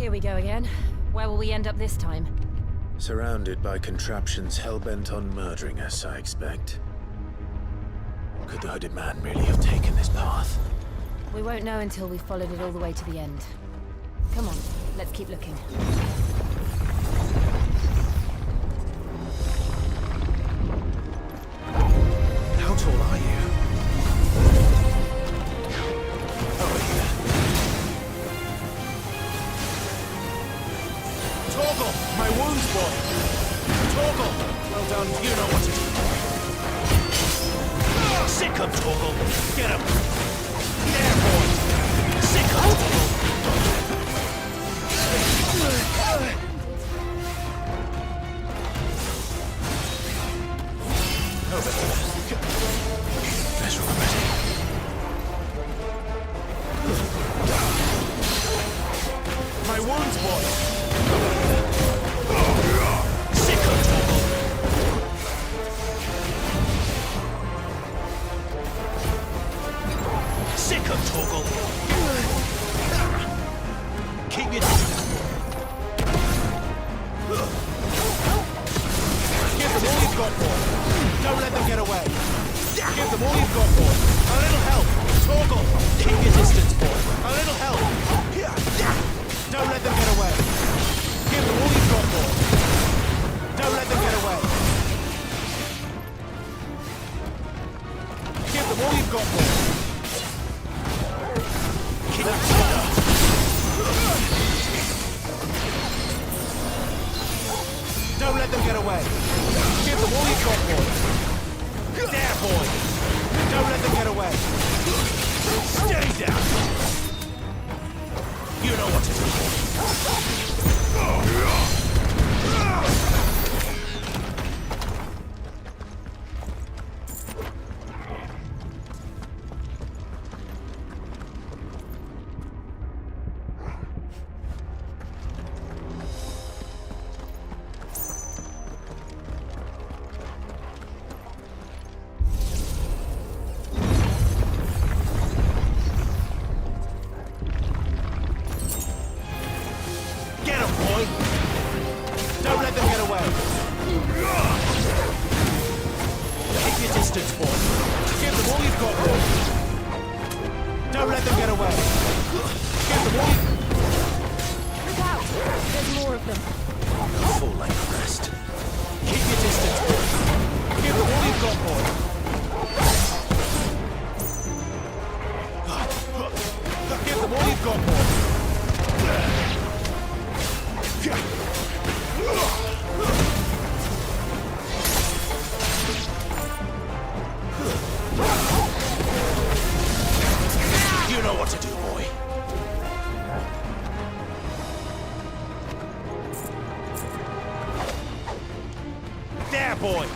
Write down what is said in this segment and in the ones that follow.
Here we go again. Where will we end up this time? Surrounded by contraptions hell-bent on murdering us, I expect. Could the hooded man really have taken this path? We won't know until we've followed it all the way to the end. Come on, let's keep looking. How tall are you? Over here. Torgal! My wounds, boy! Torgal! Well done, you know what to do. Sick him, Torgal! Get him! Yeah, boy! Sick him, Torgal! Over here. Let's remember it. My wounds, boy! Sick him, Torgal! Sick him, Torgal! Keep your distance. Give them all you've got, boy. Don't let them get away. Give them all you've got, boy. A little help. Torgal, keep your distance, boy. A little help. Don't let them get away. Give them all you've got, boy. Don't let them get away. Give them all you've got, boy. Keep it together. Don't let them get away. Give them all you've got, boy. There, boy. Don't let them get away. Stay down. You know what to do. Get him, boy! Don't let them get away! Keep your distance, boy. Give them all you've got, boy. Don't let them get away. Give them all you've... Look out! There's more of them. A fool like the rest. Keep your distance, boy. Give them all you've got, boy. Give them all you've got, boy. You know what to do, boy. There, boy.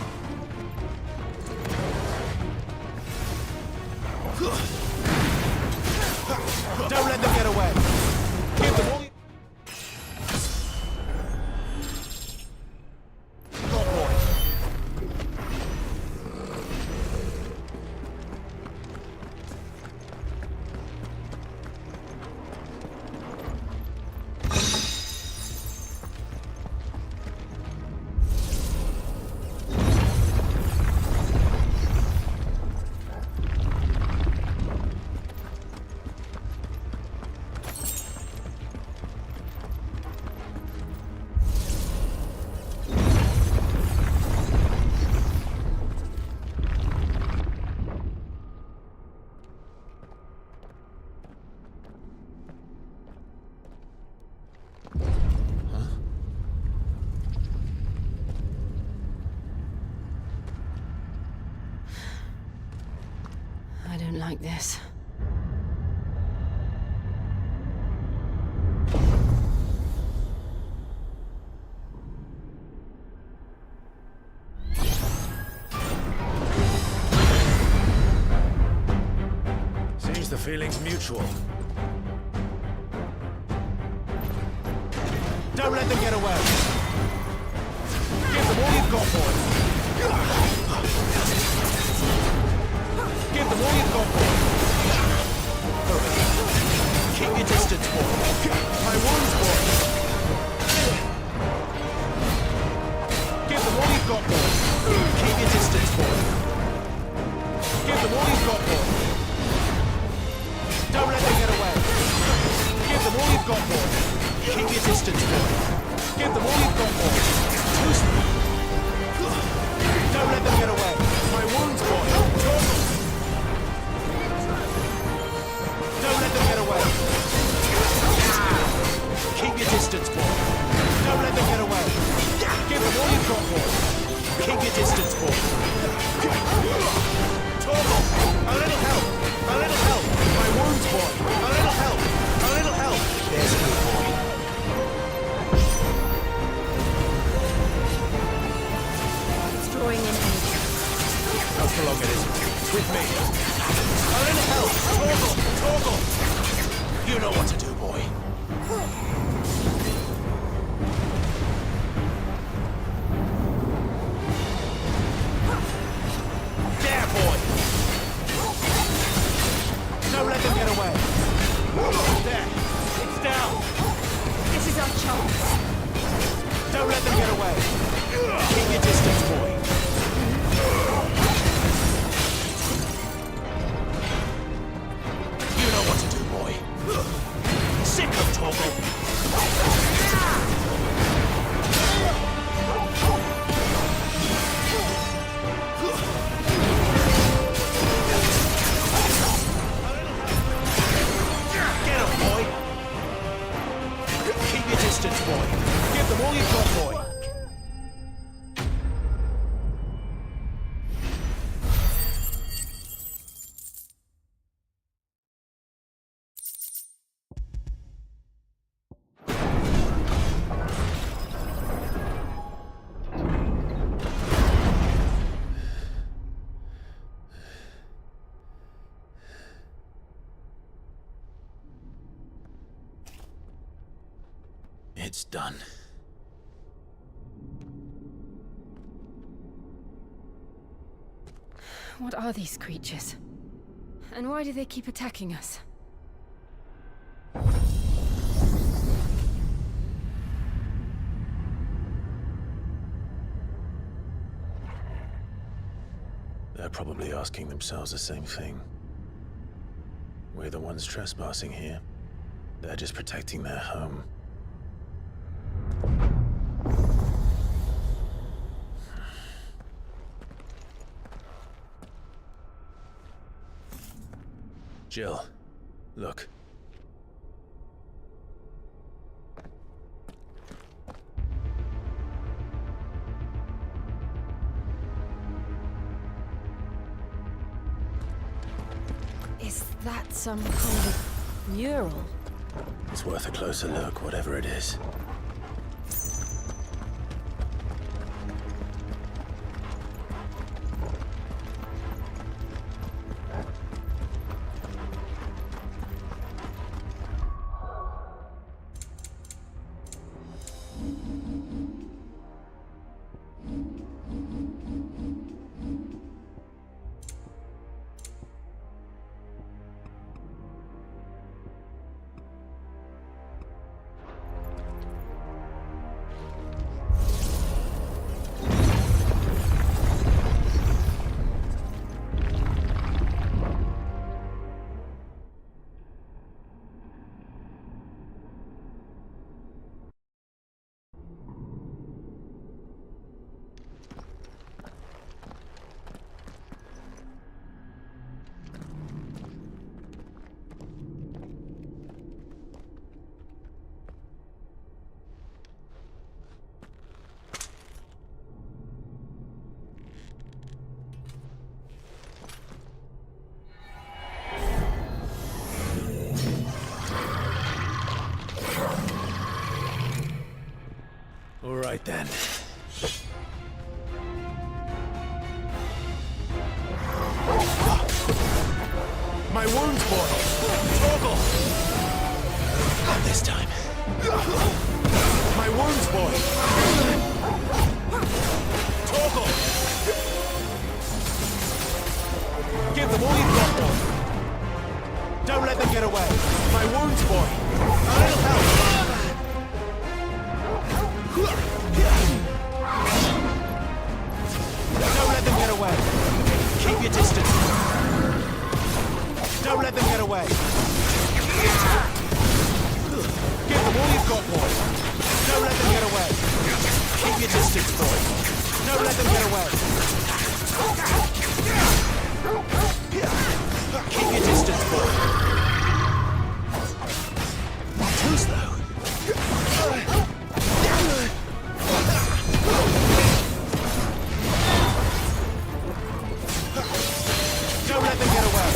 Don't let them get away. Give them all you... Go, boy. I don't like this. Seems the feeling's mutual. Don't let them get away. Give them all you've got, boy. Give them all you've got, boy. Keep your distance, boy. My wounds, boy. got, boy. Keep your distance, boy. Give them all you've got, boy. Too slow. Don't let them get away. My wounds, boy. Don't let them get away. Keep your distance, boy. Don't let them get away. Give them all you've got, boy. Keep your distance, boy. Torgal, a little help. A little help. My wounds, boy. A little help. A little help. There's a good boy. It's drawing in energy. Not for long it isn't. It's with me. A little help. Torgal. Torgal. You know what to do, boy. There, boy. Don't let them get away. There. It's down. This is our chance. Don't let them get away. Keep your distance, boy. You know what to do, boy. Sick of Torgal. Get him, boy. Keep your distance, boy. Give them all you've got, boy. It's done. What are these creatures? And why do they keep attacking us? They're probably asking themselves the same thing. We're the ones trespassing here. They're just protecting their home. Jill, look. Is that some kind of mural? It's worth a closer look, whatever it is. All right then. My wounds, boy. Torgal. Not this time. My wounds, boy. Torgal. Give them all you've got, boy. Don't let them get away. My wounds, boy. A little help. got, boy. Don't let them get away. Keep your distance, boy. Don't let them get away. Keep your distance, boy. Too slow. Don't let them get away.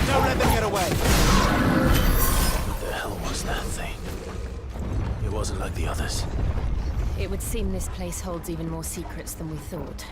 Don't let them get away. What the hell was that thing? It wasn't like the others. It would seem this place holds even more secrets than we thought.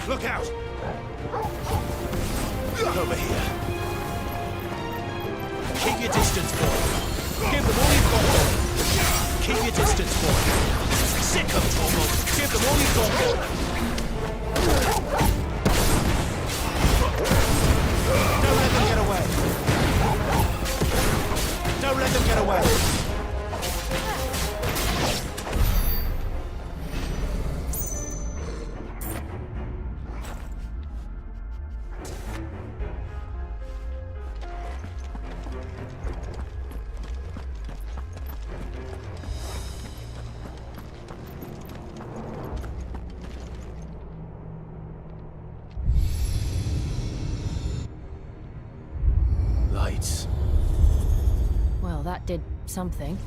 Look out! Over here. Keep your distance, boy. Give them all you've got, boy. Keep your distance, boy. Sick of trouble. Give them all you've got, boy. Don't let them get away. Don't let them get away. Lights. Well, that did something.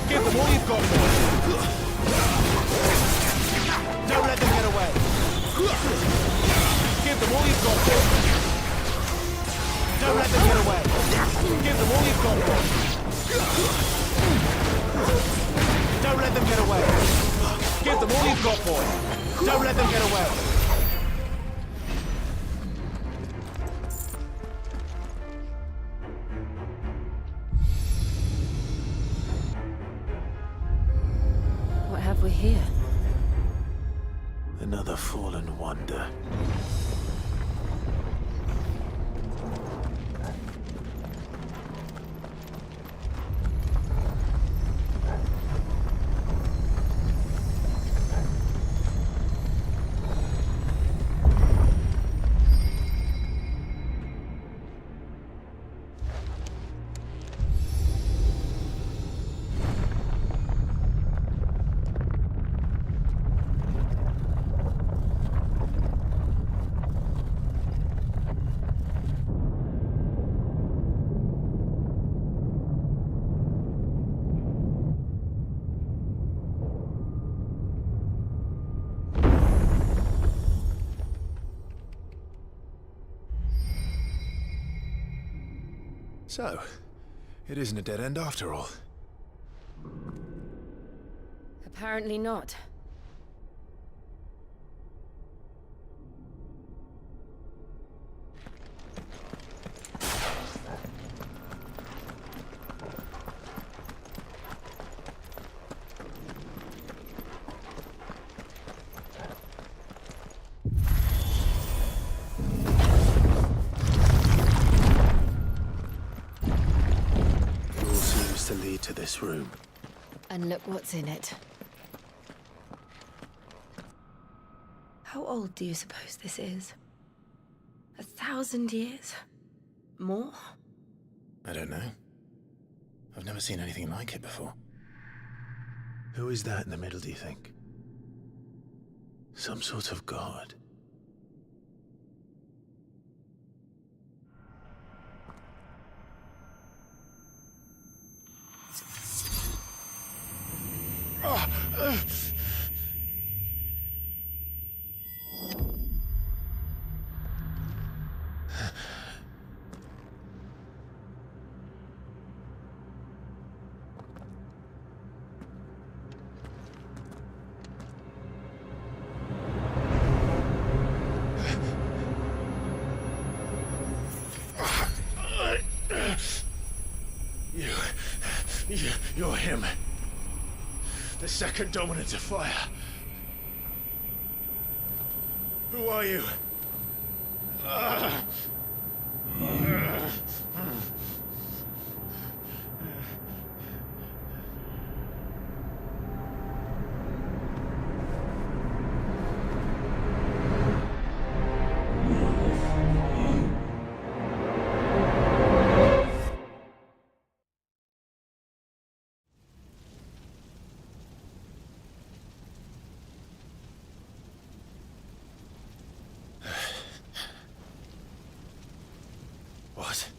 Give them all you've got, boy. Don't let them get away. Give them all you've got, boy. Don't let them get away. Give them all you've got, boy. Don't let them get away. Give them all you've got, boy. Don't let them get away. What have we here? Another fallen wonder. So, it isn't a dead end after all. Apparently not. this room. And look what's in it. How old do you suppose this is? 1,000 years? More? I don't know. I've never seen anything like it before. Who is that in the middle, do you think? Some sort of god? You're him. The second dominant of fire. Who are you? What?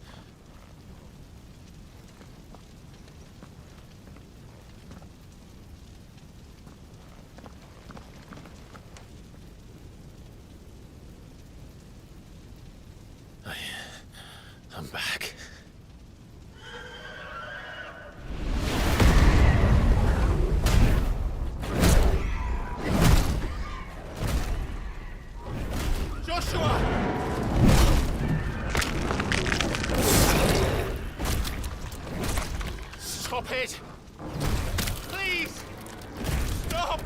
I'm back. Joshua! Stop it! Please! Stop!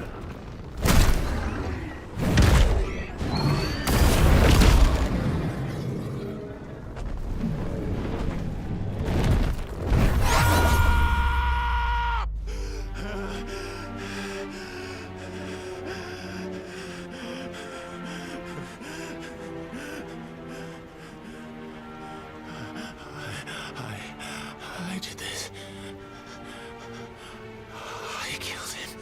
I did this. I killed him.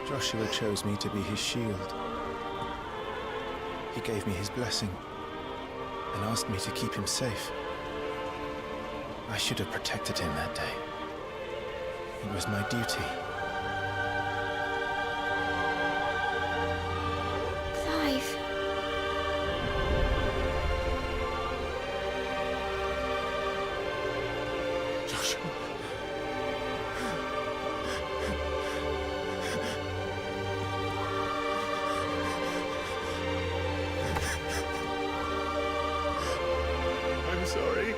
Joshua chose me to be his shield. He gave me his blessing and asked me to keep him safe. I should have protected him that day. It was my duty. Clive. Joshua. I'm sorry.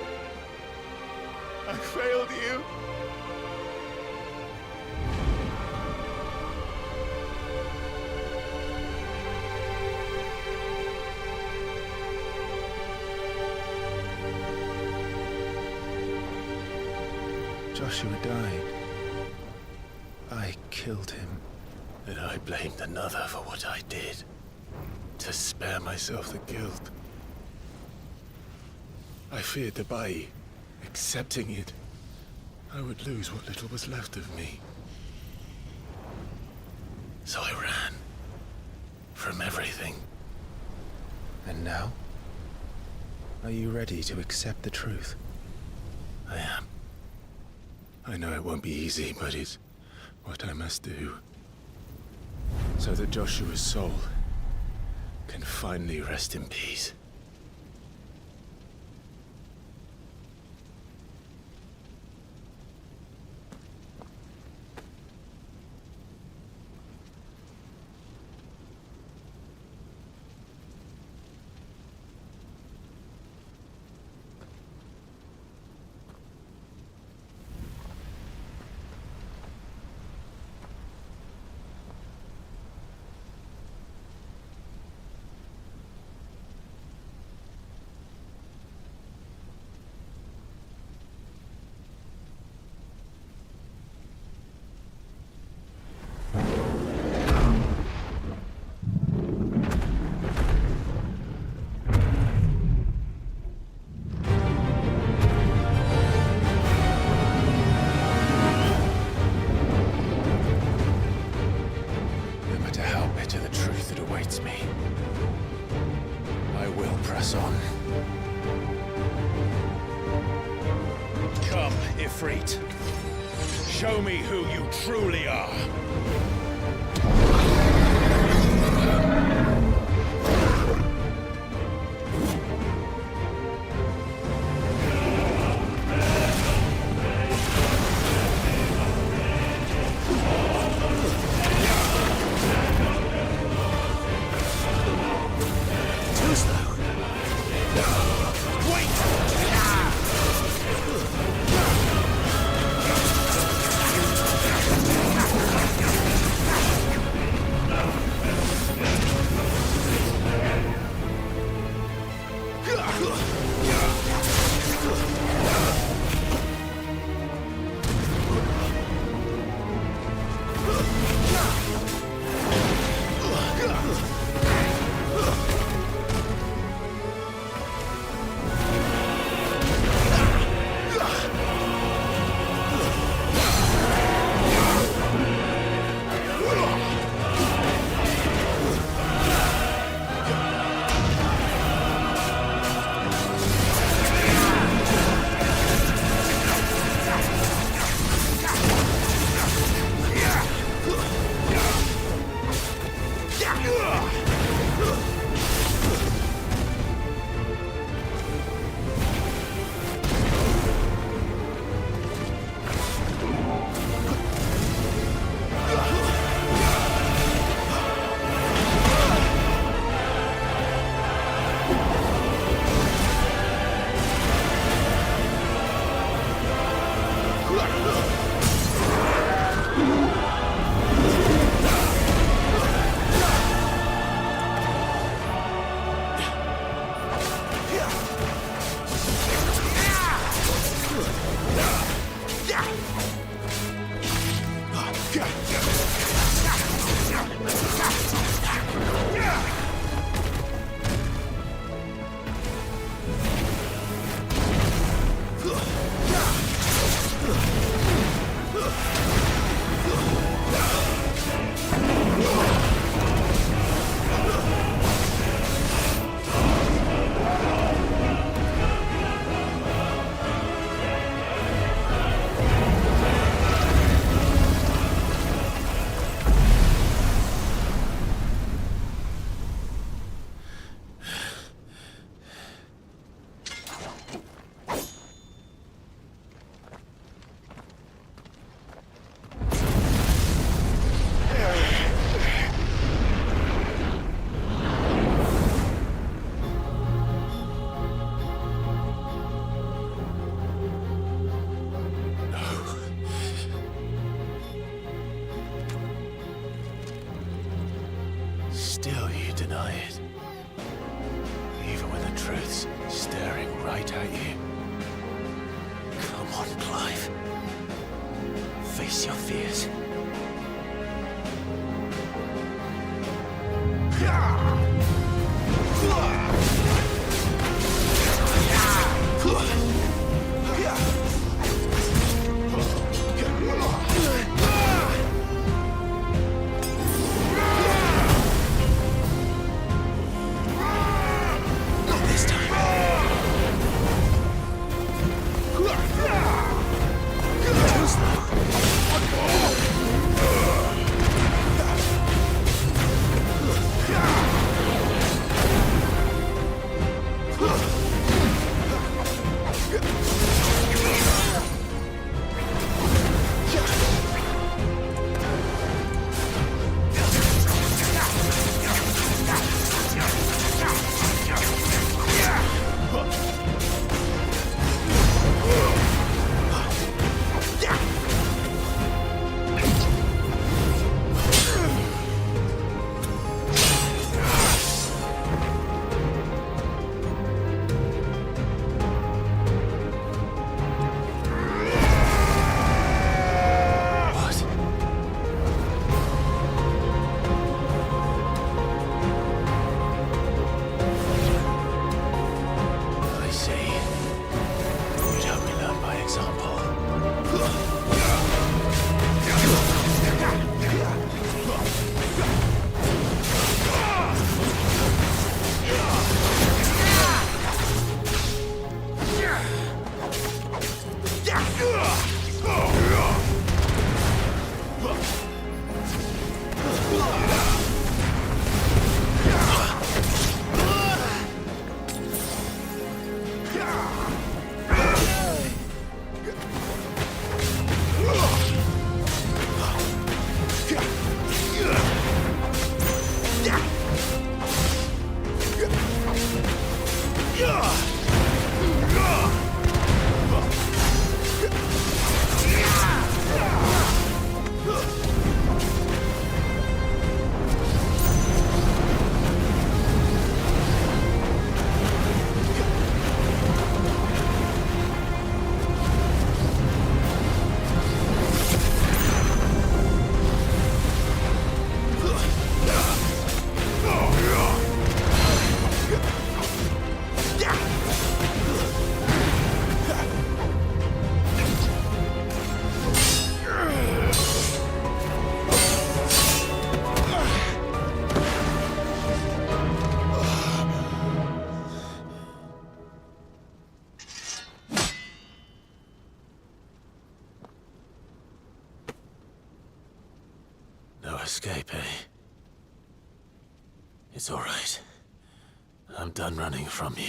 I failed you. Joshua died. I killed him. And I blamed another for what I did. To spare myself the guilt. I feared that by accepting it, I would lose what little was left of me. So I ran. From everything. And now? Are you ready to accept the truth? I am. I know it won't be easy, but it's what I must do. So that Joshua's soul can finally rest in peace. Show me who you truly are. Too slow. Wait! Still you deny it. Even when the truth's staring right at you. Come on, Clive. Face your fears. Too slow. escape, eh? It's all right. I'm done running from you.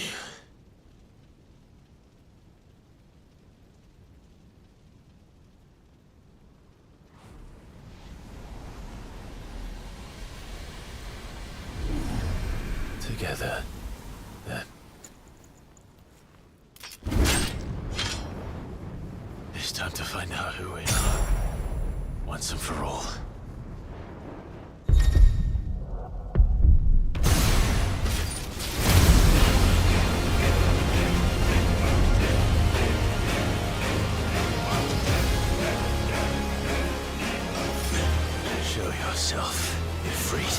Together, then. It's time to find out who we are, once and for all. Show yourself, Ifrit.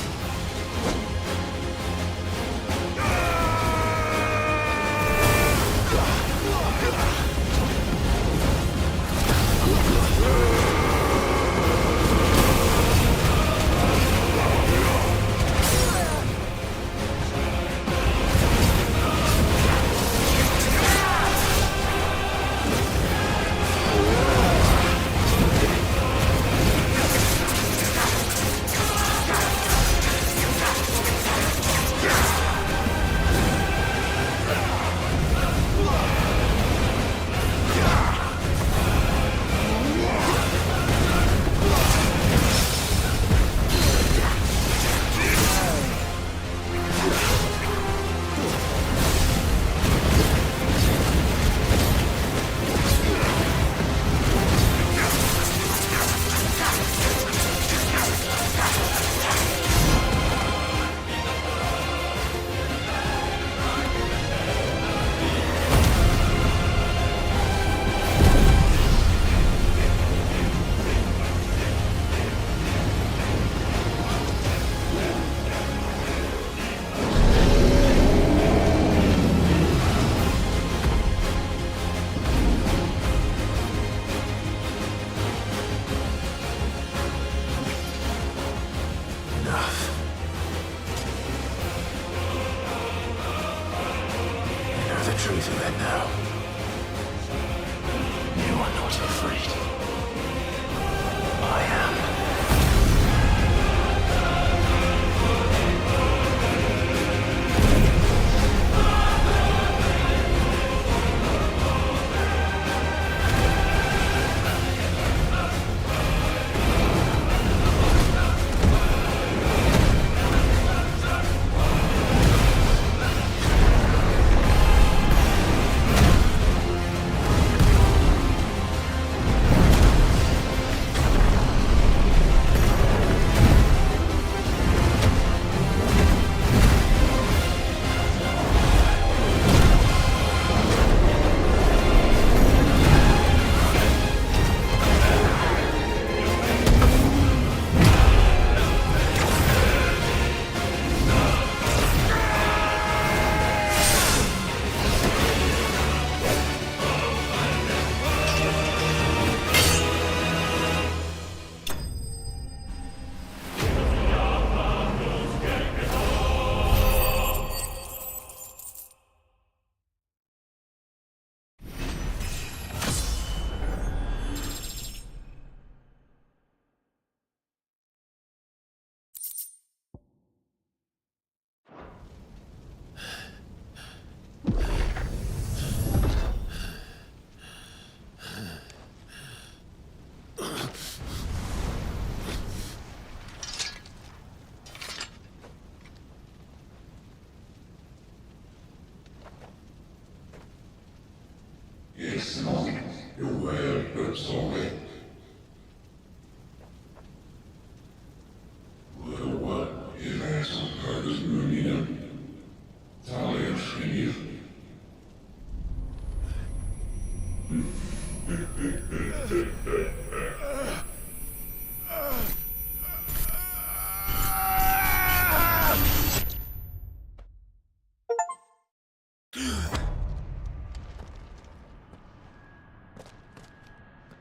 Truth of it now. You are not afraid. I am.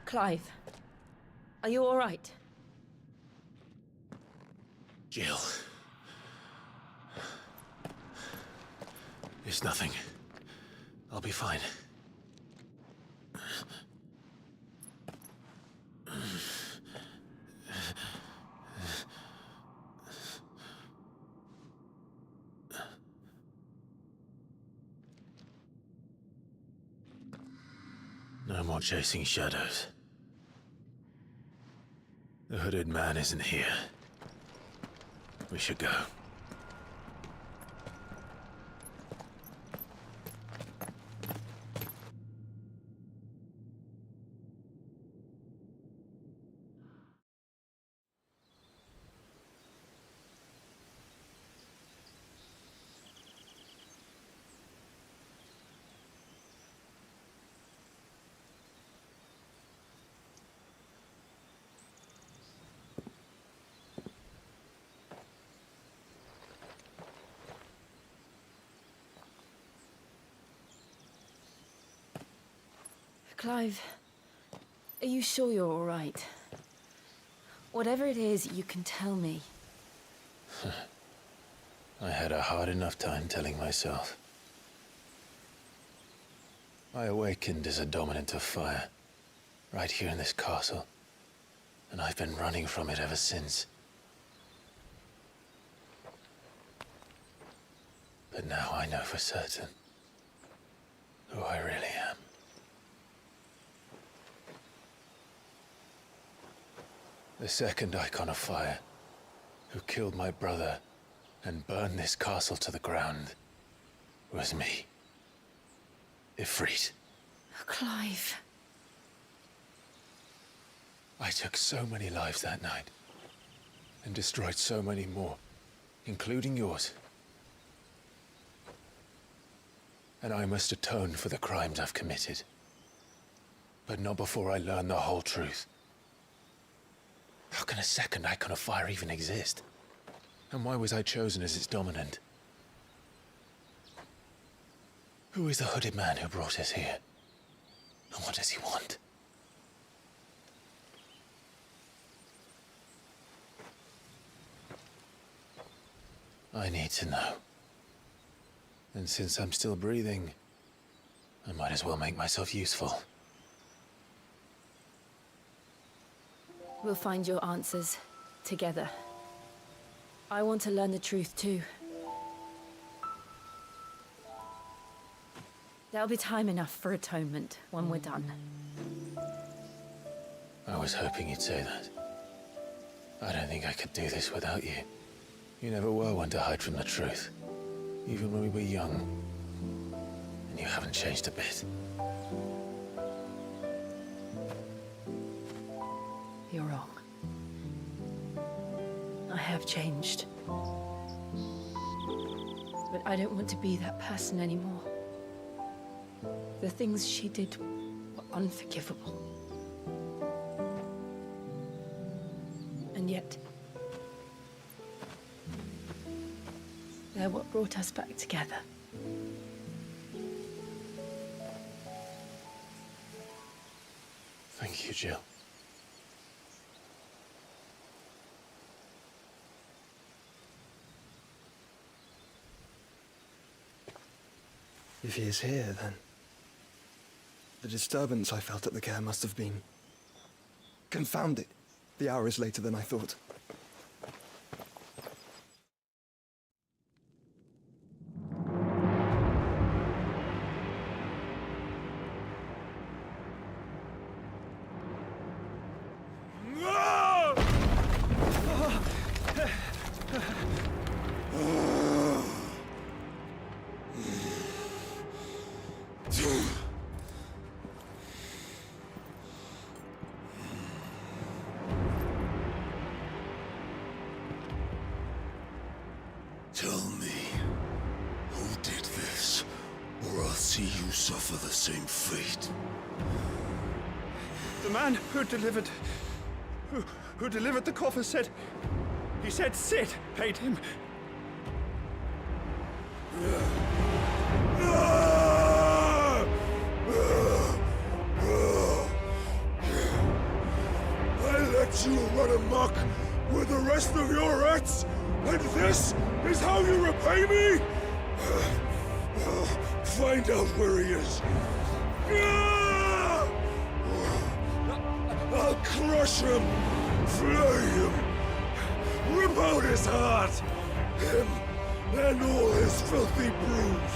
Clive, are you all right? Jill. It's nothing. I'll be fine. No more chasing shadows. The hooded man isn't here. We should go. Clive, are you sure you're all right? Whatever it is, you can tell me. I had a hard enough time telling myself. I awakened as a dominant of fire, right here in this castle, and I've been running from it ever since. But now I know for certain who I really am. The second icon of fire, who killed my brother and burned this castle to the ground, was me. Ifrit. Clive. I took so many lives that night, and destroyed so many more, including yours. And I must atone for the crimes I've committed. But not before I learn the whole truth. How can a second icon of fire even exist? And why was I chosen as its dominant? Who is the hooded man who brought us here? And what does he want? I need to know. And since I'm still breathing, I might as well make myself useful. We'll find your answers together. I want to learn the truth too. There'll be time enough for atonement when we're done. I was hoping you'd say that. I don't think I could do this without you. You never were one to hide from the truth, even when we were young. And you haven't changed a bit. You're wrong. I have changed. But I don't want to be that person anymore. The things she did were unforgivable. And yet, they're what brought us back together. Thank you, Jill. If he is here, then the disturbance I felt at the care must have been confounded. The hour is later than I thought. Tell me, who did this, or I'll see you suffer the same fate. The man who delivered the coffin said, he said Sid paid him. I let you run amok with the rest of your rats, and this is how you repay me? Find out where he is. I'll crush him, flay him, rip out his heart, him and all his filthy brood.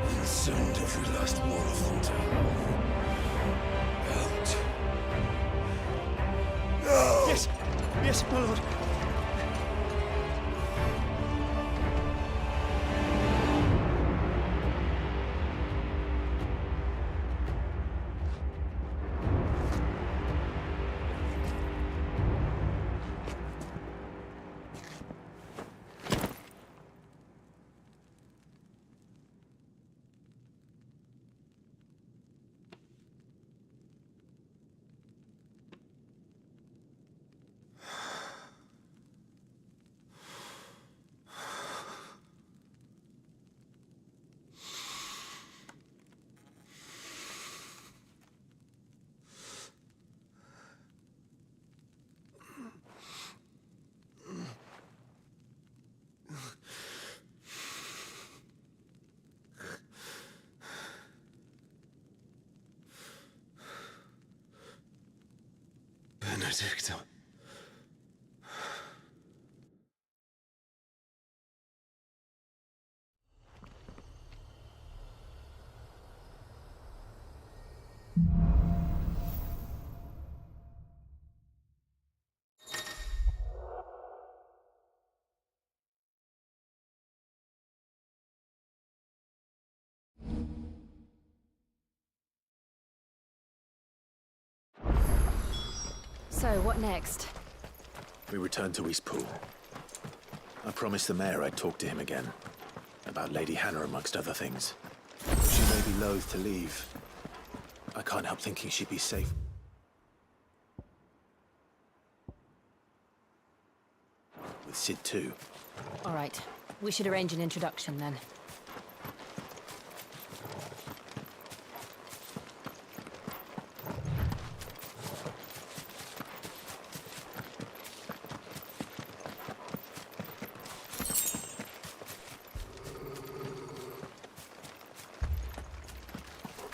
And Send every last one of them to out. Yes, yes, my lord. Benedicta. So, what next? We return to Eastpool. I promised the mayor I'd talk to him again. About Lady Hannah, amongst other things. She may be loath to leave. I can't help thinking she'd be safe. With Sid too. All right. We should arrange an introduction then.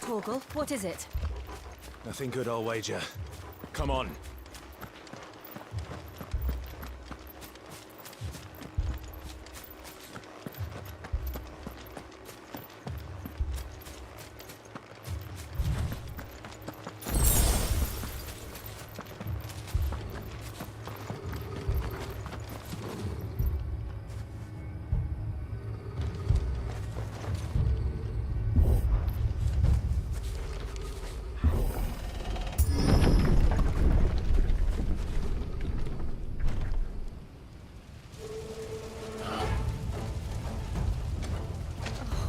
Torgal, what is it? Nothing good, I'll wager. Come on.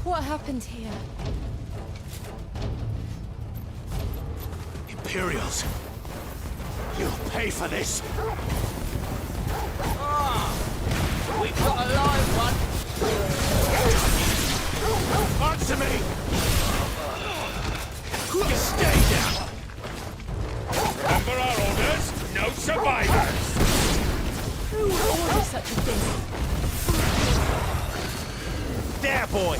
What happened here? Imperials. You'll pay for this. We've got a live one. Answer me! Stay down! Remember our orders? No survivors! Who would order such a thing? There, boy!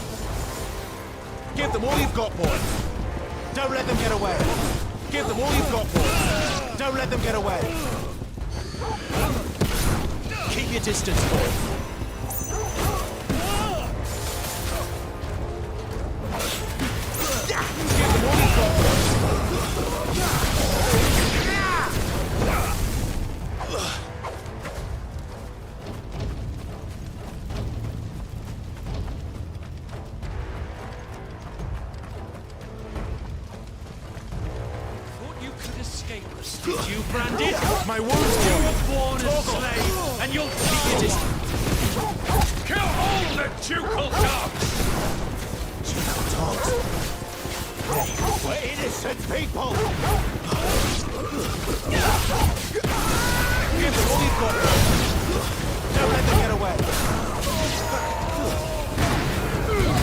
Give them all you've got, boy! Don't let them get away! Give them all you've got, boy! Don't let them get away! Keep your distance, boy! Give them all you've got, boy! Did you, Branded? My wounds You kill me! were born a slave, and you'll keep your distance. Kill all the ducal dogs! Dogs! They were innocent people! Give them all you've got! Don't let them get away!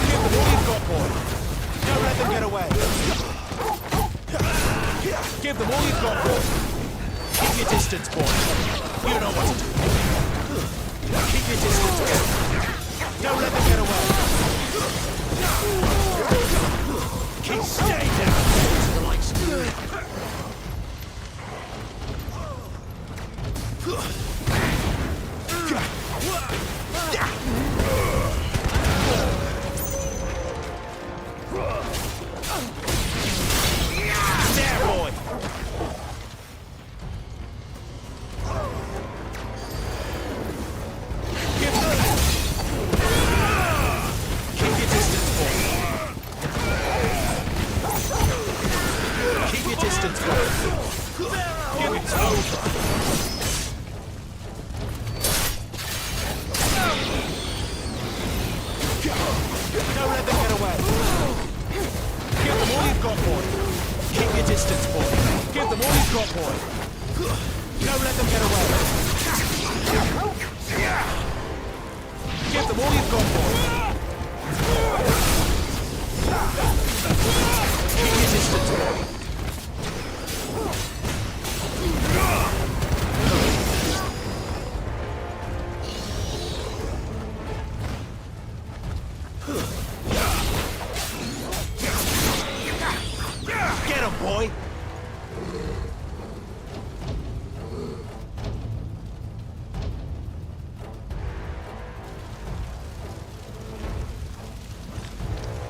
Give them all you've got, boy! Don't let them get away! Give them all you've got, boy! Keep your distance, boy! You know what to do! Keep your distance, boy! Don't let them get away! Keep staying down! To the lights! It's over. Don't let them get away. Give them all you've got, boy. Keep your distance, boy. Give them all you've got, boy. Don't let them get away. Give them all you've got, boy. Keep your distance, boy. Get him, boy!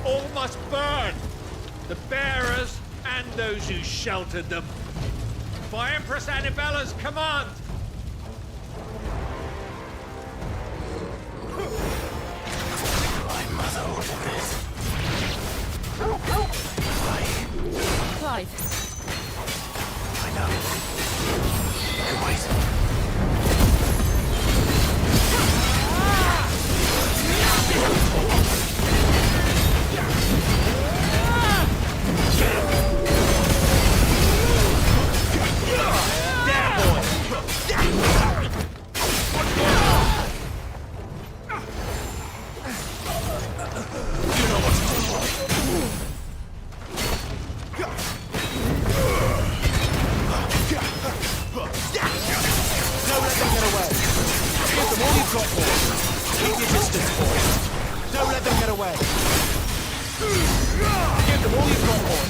All must burn! The bearers and those who sheltered them. By Empress Annabella's command! My mother ordered this. Clive, I know. I can wait. Keep your distance, boy. Don't let them get away. Give them all you've got, boy.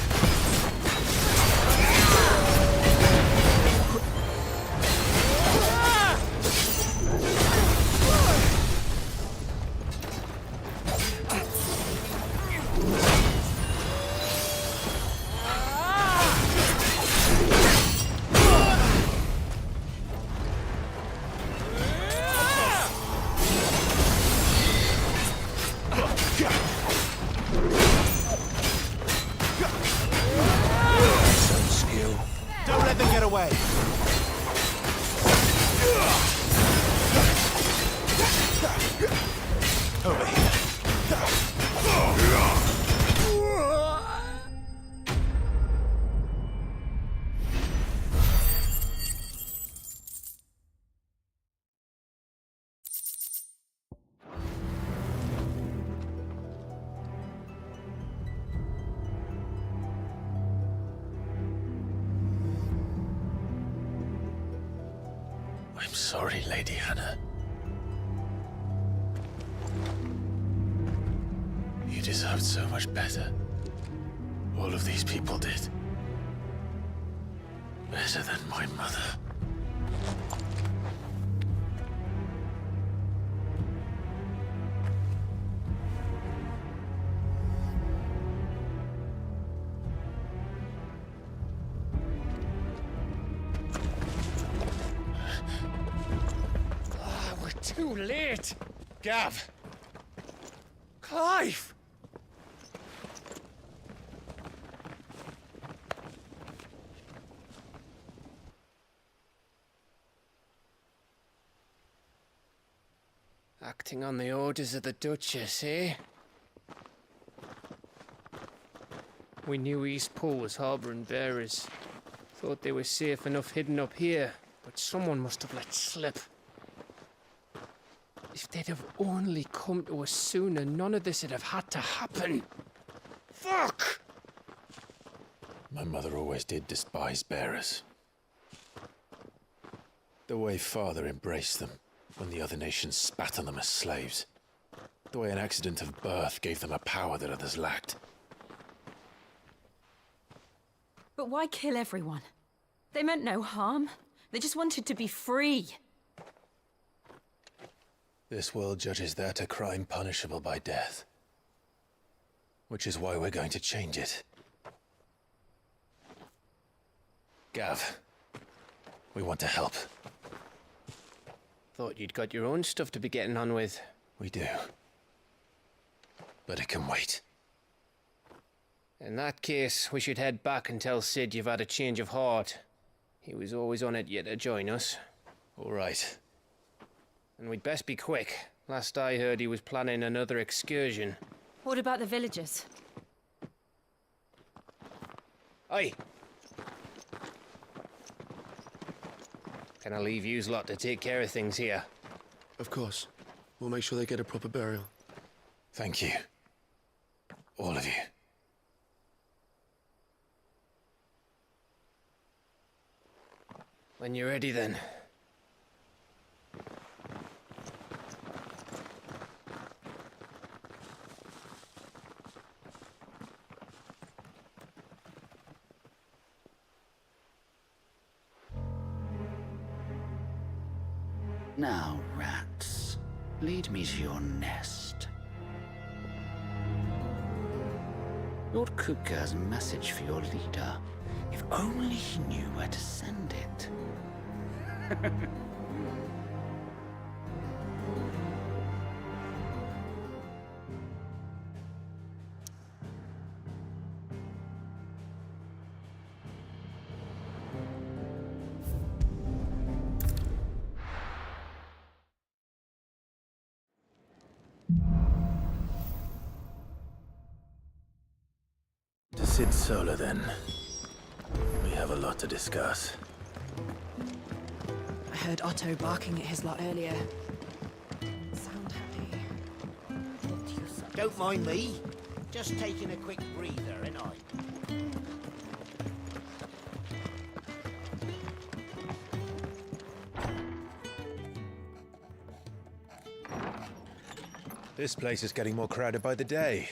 Don't let them get away. Over here. I'm sorry, Lady Hannah. You deserved so much better. All of these people did. Better than my mother. Too late! Gav! Clive! Acting on the orders of the Duchess, eh? We knew East Pool was harbouring bearers. Thought they were safe enough hidden up here, but someone must have let slip. If they'd have only come to us sooner, none of this would have had to happen. Fuck! My mother always did despise bearers. The way Father embraced them when the other nations spat on them as slaves. The way an accident of birth gave them a power that others lacked. but why kill everyone? They meant no harm. They just wanted to be free. This world judges that a crime punishable by death. Which is why we're going to change it. Gav, we want to help. Thought you'd got your own stuff to be getting on with. We do. But it can wait. In that case, we should head back and tell Sid you've had a change of heart. He was always on it yet to join us. All right. And we'd best be quick. Last I heard, he was planning another excursion. What about the villagers? Aye. Can I leave yous lot to take care of things here? Of course. We'll make sure they get a proper burial. Thank you. All of you. When you're ready, then. Now, rats, lead me to your nest. Lord Kupka has a message for your leader. If only he knew where to send it. To Sid Solar, then. We have a lot to discuss. I heard Otto barking at his lot earlier. Sound happy. Don't mind me. Just taking a quick breather, ain't I? This place is getting more crowded by the day.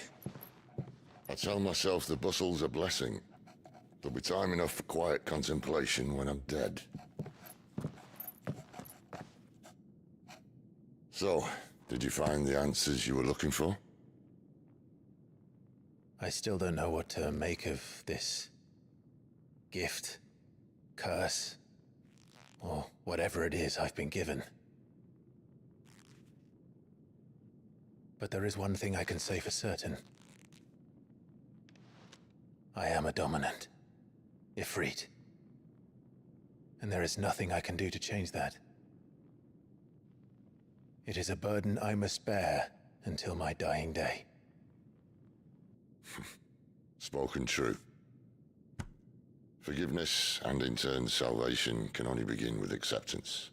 I tell myself the bustle's a blessing. There'll be time enough for quiet contemplation when I'm dead. So, did you find the answers you were looking for? I still don't know what to make of this gift, curse, or whatever it is I've been given. But there is one thing I can say for certain. I am a dominant, Ifrit. And there is nothing I can do to change that. It is a burden I must bear until my dying day. Spoken true. Forgiveness, and in turn salvation, can only begin with acceptance.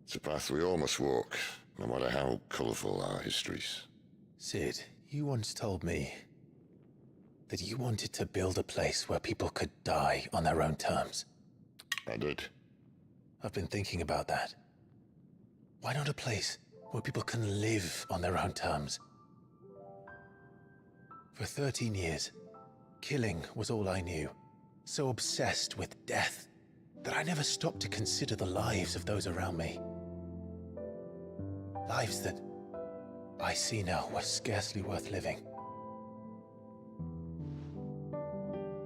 It's a path we all must walk, no matter how colourful our histories. Sid, you once told me that you wanted to build a place where people could die on their own terms. I did. I've been thinking about that. Why not a place where people can live on their own terms? For 13 years, killing was all I knew. So obsessed with death that I never stopped to consider the lives of those around me. Lives that I see now were scarcely worth living.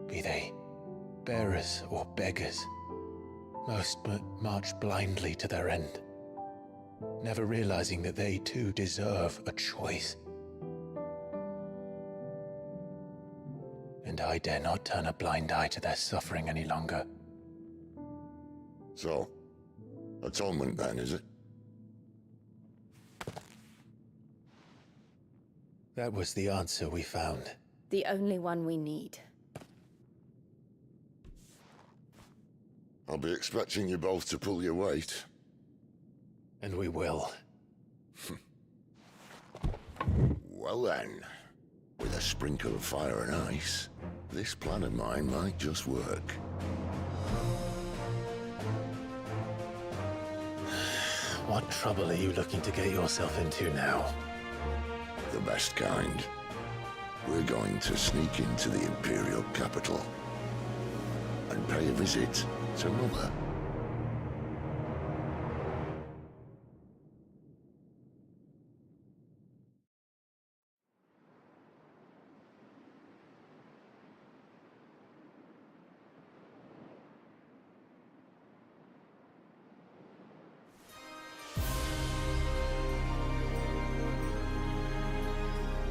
Be they bearers or beggars, most march blindly to their end, never realizing that they too deserve a choice. And I dare not turn a blind eye to their suffering any longer. So, atonement then, is it? That was the answer we found. The only one we need. I'll be expecting you both to pull your weight. And we will. Well then, with a sprinkle of fire and ice, this plan of mine might just work. What trouble are you looking to get yourself into now? The best kind. We're going to sneak into the Imperial capital and pay a visit to Mother.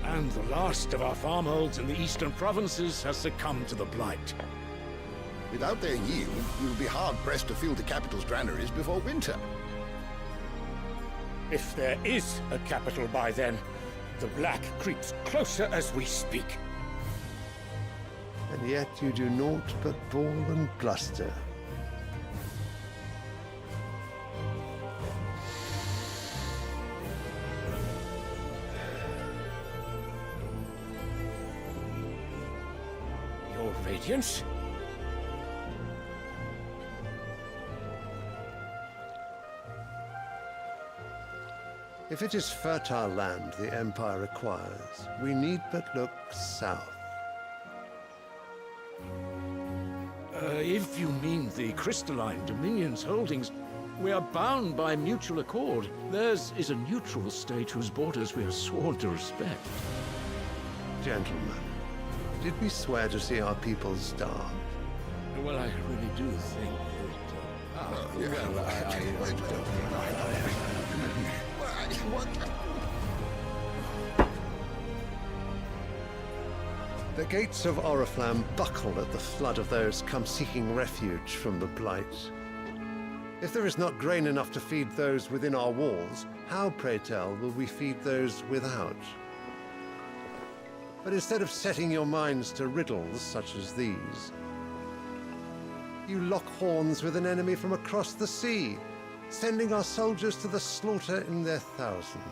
And the last of our farmholds in the eastern provinces has succumbed to the blight. Without their yield, you'll be hard-pressed to fill the capital's granaries before winter. If there is a capital by then, the Black creeps closer as we speak. And yet you do naught but bawl and bluster. Your Radiance? If it is fertile land the Empire requires, we need but look south. If you mean the crystalline Dominion's holdings, we are bound by mutual accord. Theirs is a neutral state whose borders we are sworn to respect. Gentlemen, did we swear to see our people starve? Well, I really do think The gates of Oriflamme buckle at the flood of those come seeking refuge from the Blight. If there is not grain enough to feed those within our walls, how, pray tell, will we feed those without? But instead of setting your minds to riddles such as these, you lock horns with an enemy from across the sea, sending our soldiers to the slaughter in their thousands.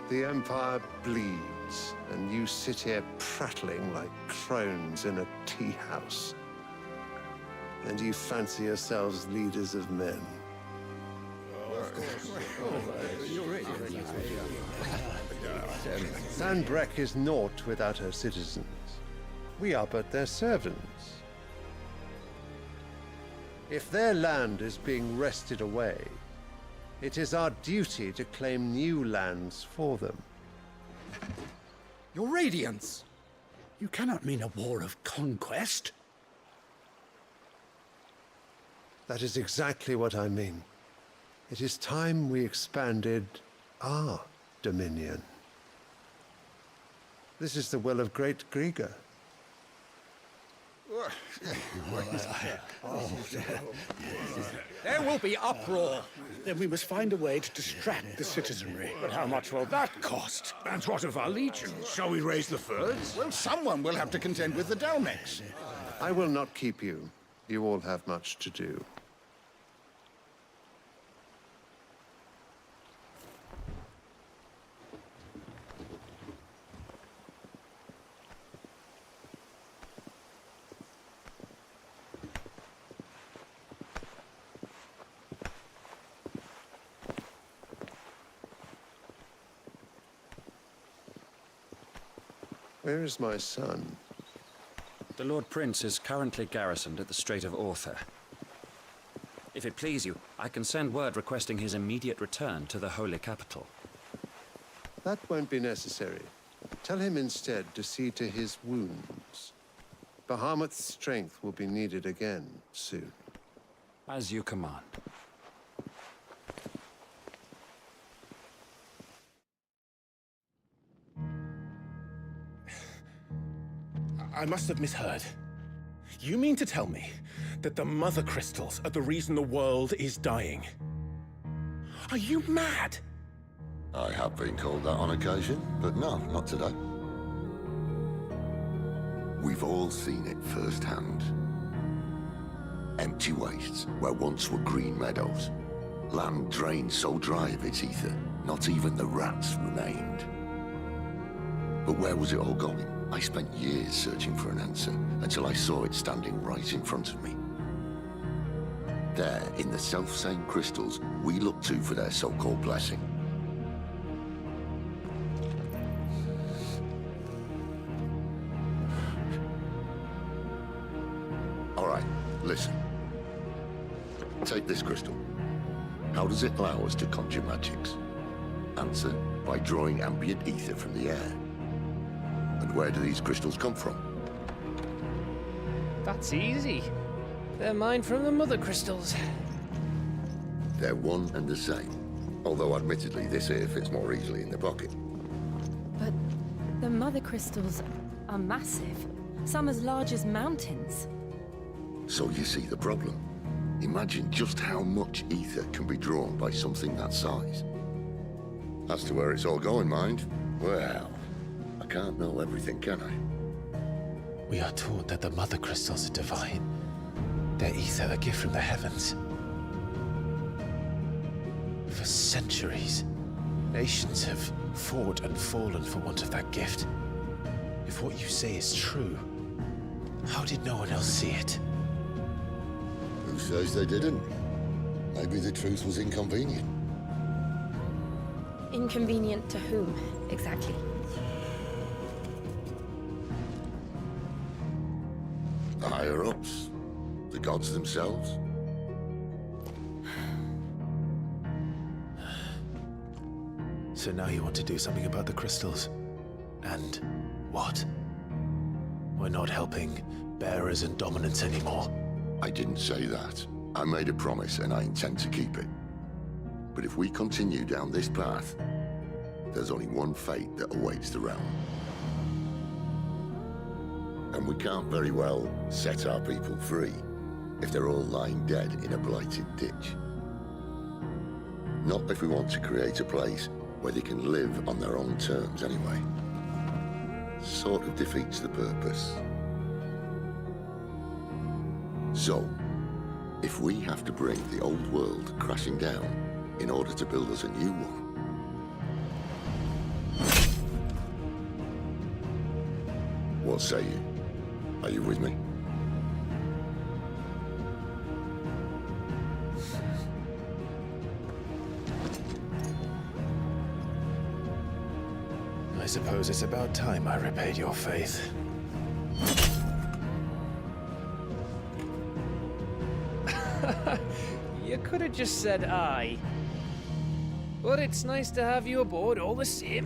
The Empire bleeds, and you sit here prattling like crones in a tea house. And you fancy yourselves leaders of men. Sandbreck is naught without her citizens. We are but their servants. If their land is being wrested away, it is our duty to claim new lands for them. Your Radiance! You cannot mean a war of conquest. That is exactly what I mean. It is time we expanded our dominion. This is the will of great Grieger. There will be uproar. Then we must find a way to distract the citizenry. But how much will that cost? And what of our legions? Shall we raise the furs? Well, someone will have to contend with the Dalmex. I will not keep you. You all have much to do. Where is my son? The Lord Prince is currently garrisoned at the Strait of Author. If it please you, I can send word requesting his immediate return to the Holy Capital. That won't be necessary. Tell him instead to see to his wounds. Bahamut's strength will be needed again soon. As you command. I must have misheard. You mean to tell me that the Mother Crystals are the reason the world is dying? Are you mad? I have been called that on occasion, but no, not today. We've all seen it firsthand. Empty wastes where once were green meadows. Land drained so dry of its ether, not even the rats remained. But where was it all going? I spent years searching for an answer, until I saw it standing right in front of me. There, in the self-same crystals, we look to for their so-called blessing. All right, listen. Take this crystal. How does it allow us to conjure magics? Answer, by drawing ambient ether from the air. And where do these crystals come from? That's easy. They're mine from the Mother Crystals. They're one and the same. Although admittedly this here fits more easily in the pocket. But the Mother Crystals are massive. Some as large as mountains. So you see the problem. Imagine just how much ether can be drawn by something that size. As to where it's all going, mind, well, I can't know everything, can I? We are taught that the mother crystals are divine. Their ether a gift from the heavens. For centuries, nations have fought and fallen for want of that gift. If what you say is true, how did no one else see it? Who says they didn't? Maybe the truth was inconvenient. Inconvenient to whom, exactly? The higher-ups? The gods themselves? So now you want to do something about the crystals? And what? We're not helping bearers and dominants anymore. I didn't say that. I made a promise and I intend to keep it. But if we continue down this path, there's only one fate that awaits the realm. And we can't very well set our people free if they're all lying dead in a blighted ditch. Not if we want to create a place where they can live on their own terms anyway. Sort of defeats the purpose. So, if we have to bring the old world crashing down in order to build us a new one, what say you? Are you with me? I suppose it's about time I repaid your faith. You could have just said aye. But it's nice to have you aboard all the same.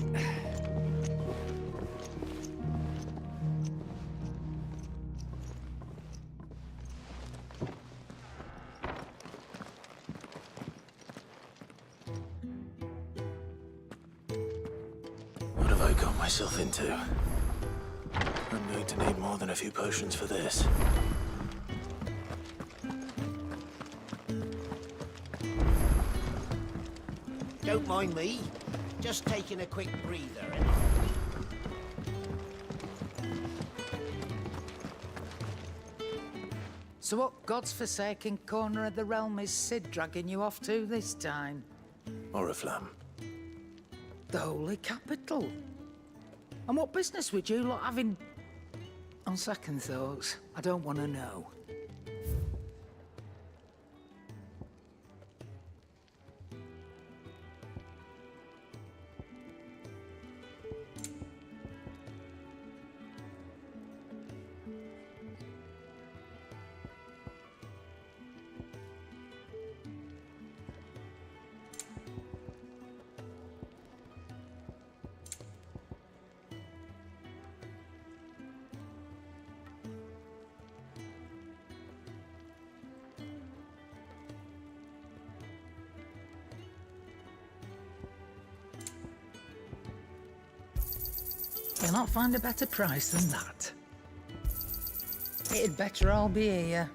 What have I got myself into? I'm going to need more than a few potions for this. Don't mind me. Just taking a quick breather. So what God's forsaken corner of the realm is Sid dragging you off to this time? Oriflamme. The Holy Capital. And what business would you lot having? On second thoughts, I don't want to know. You'll not find a better price than that. It'd better all be here.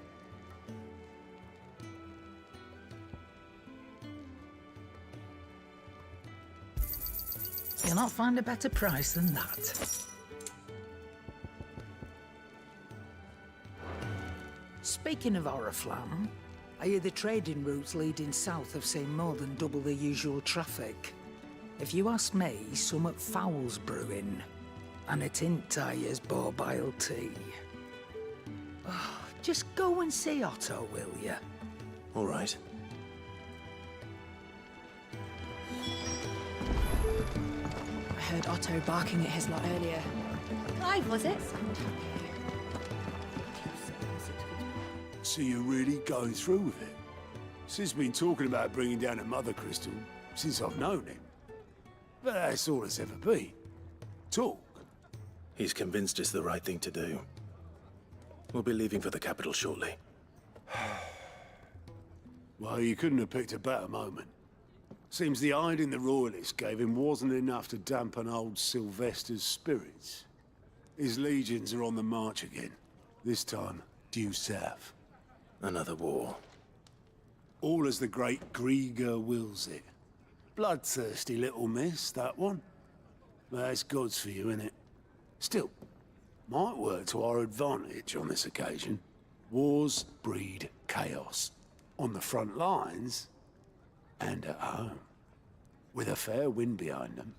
You'll not find a better price than that. Speaking of Oriflamme, I hear the trading routes leading south have seen more than double the usual traffic. If you ask me, summat foul's brewing. And a tint tires borbile tea. Oh, just go and see Otto, will you? All right. I heard Otto barking at his lot earlier. Clive, was it? So you're really going through with it? Sid's been talking about bringing down a mother crystal since I've known him. But that's all it's ever been. Talk. He's convinced it's the right thing to do. We'll be leaving for the capital shortly. Well, you couldn't have picked a better moment. Seems the hiding the Royalists gave him wasn't enough to dampen old Sylvester's spirits. His legions are on the march again. This time, due south. Another war. All as the great Grieger wills it. Bloodthirsty little miss, that one. But that's God's for you, innit? Still, might work to our advantage on this occasion. Wars breed chaos. On the front lines, and at home. With a fair wind behind them,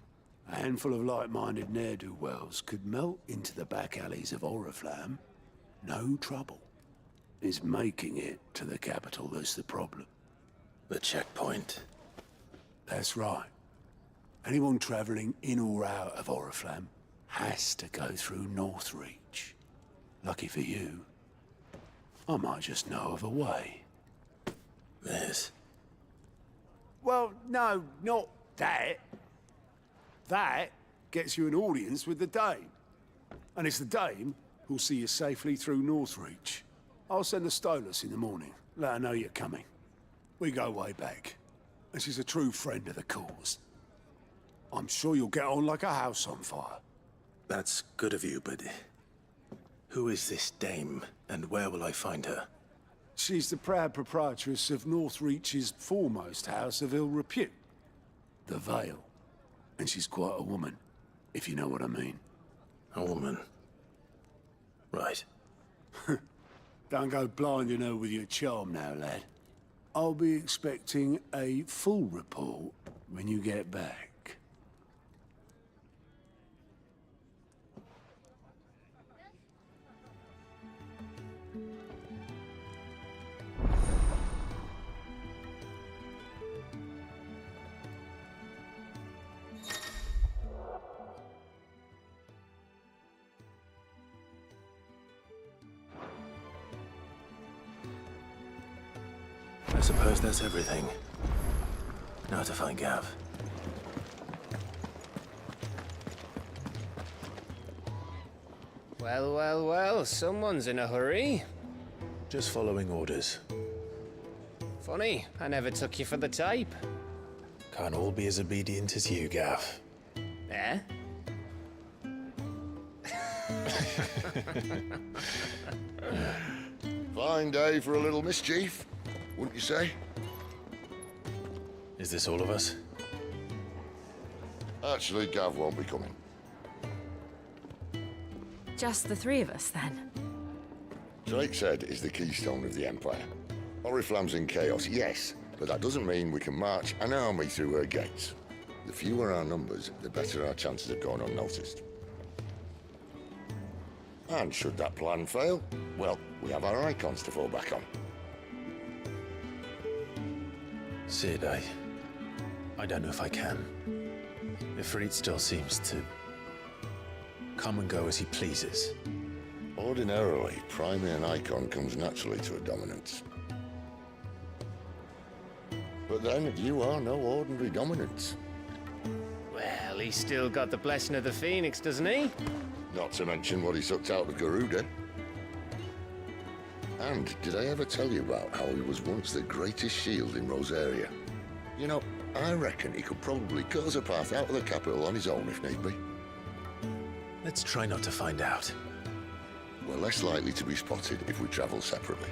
a handful of like-minded ne'er-do-wells could melt into the back alleys of Oriflamme. No trouble. It's making it to the capital that's the problem. The checkpoint. That's right. Anyone travelling in or out of Oriflamme has to go through Northreach. Lucky for you, I might just know of a way. This? Well, no, not that. That gets you an audience with the Dame. And it's the Dame who'll see you safely through Northreach. I'll send the Stolas in the morning. Let her know you're coming. We go way back. And she's a true friend of the cause. I'm sure you'll get on like a house on fire. That's good of you, but who is this Dame, and where will I find her? She's the proud proprietress of Northreach's foremost house of ill repute, the Vale. And she's quite a woman, if you know what I mean. A woman? Right. Don't go blinding her with your charm now, lad. I'll be expecting a full report when you get back. I suppose that's everything. Now to find Gav. Well, well, well, someone's in a hurry. Just following orders. Funny, I never took you for the type. Can't all be as obedient as you, Gav. Eh? Fine day for a little mischief, wouldn't you say? Is this all of us? Actually, Gav won't be coming. Just the three of us, then? Drake's Head is the keystone of the Empire. Oriflamme's in chaos, yes, but that doesn't mean we can march an army through her gates. The fewer our numbers, the better our chances of going unnoticed. And should that plan fail, well, we have our icons to fall back on. Sid, I don't know if I can. Ifrit still seems to come and go as he pleases. Ordinarily, priming an icon comes naturally to a dominance. But then, you are no ordinary dominance. Well, he's still got the blessing of the Phoenix, doesn't he? Not to mention what he sucked out of Garuda. And did I ever tell you about how he was once the greatest shield in Rosaria? You know, I reckon he could probably cut us a path out of the capital on his own if need be. Let's try not to find out. We're less likely to be spotted if we travel separately.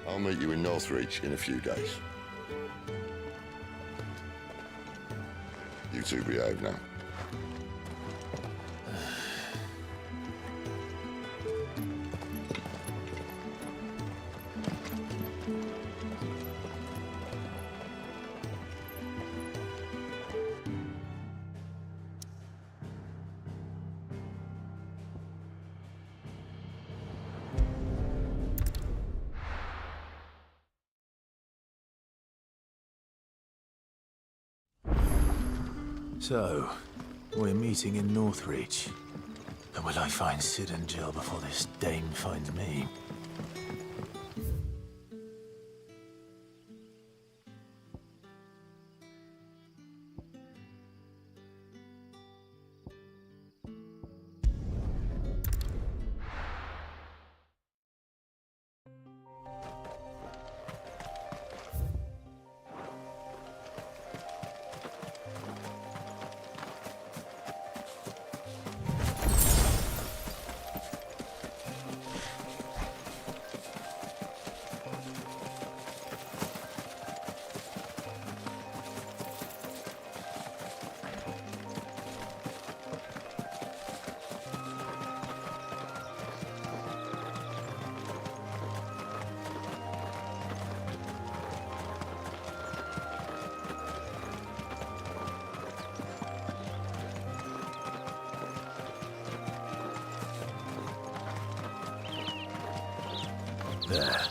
I'll meet you in Northreach in a few days. You two behave now. So, we're meeting in Northreach. And will I find Sid and Jill before this Dame finds me? There.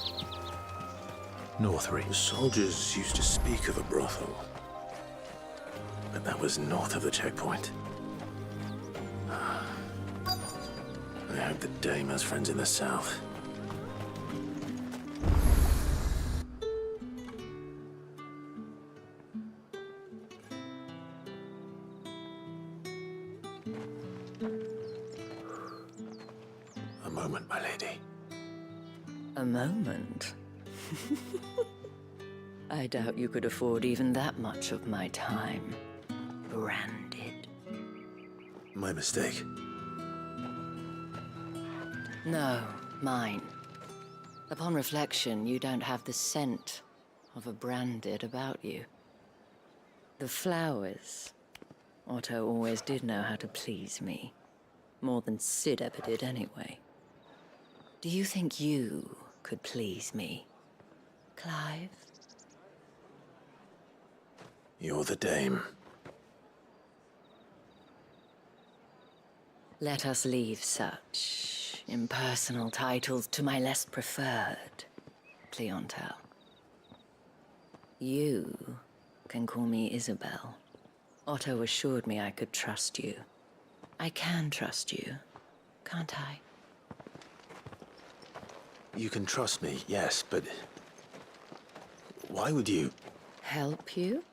Northreach. The soldiers used to speak of a brothel. But that was north of the checkpoint. I hope the Dame has friends in the south. A moment, my lady. A moment? I doubt you could afford even that much of my time. Branded. My mistake. No, mine. Upon reflection, you don't have the scent of a branded about you. The flowers. Otto always did know how to please me. More than Sid ever did anyway. Do you think you could please me, Clive? You're the Dame. Let us leave such impersonal titles to my less preferred clientele. You can call me Isabel. Otto assured me I could trust you. I can trust you, can't I? You can trust me, yes, but... why would you... Help you?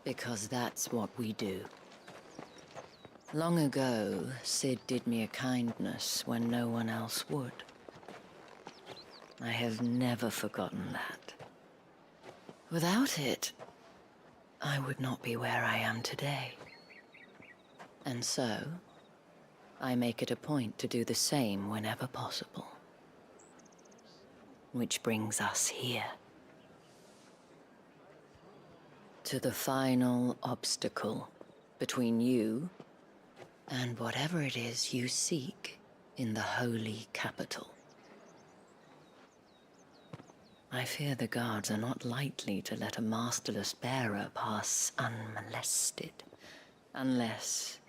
Because that's what we do. Long ago, Sid did me a kindness when no one else would. I have never forgotten that. Without it, I would not be where I am today. And so, I make it a point to do the same whenever possible. Which brings us here. To the final obstacle between you and whatever it is you seek in the holy capital. I fear the guards are not likely to let a masterless bearer pass unmolested. Unless...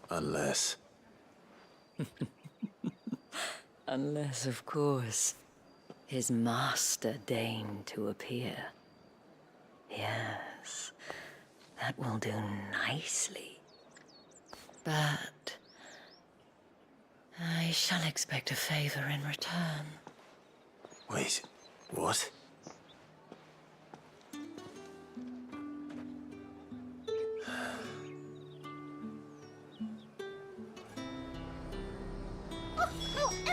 Unless... Unless, of course, his master deigned to appear. Yes, that will do nicely. But I shall expect a favor in return. Wait, what?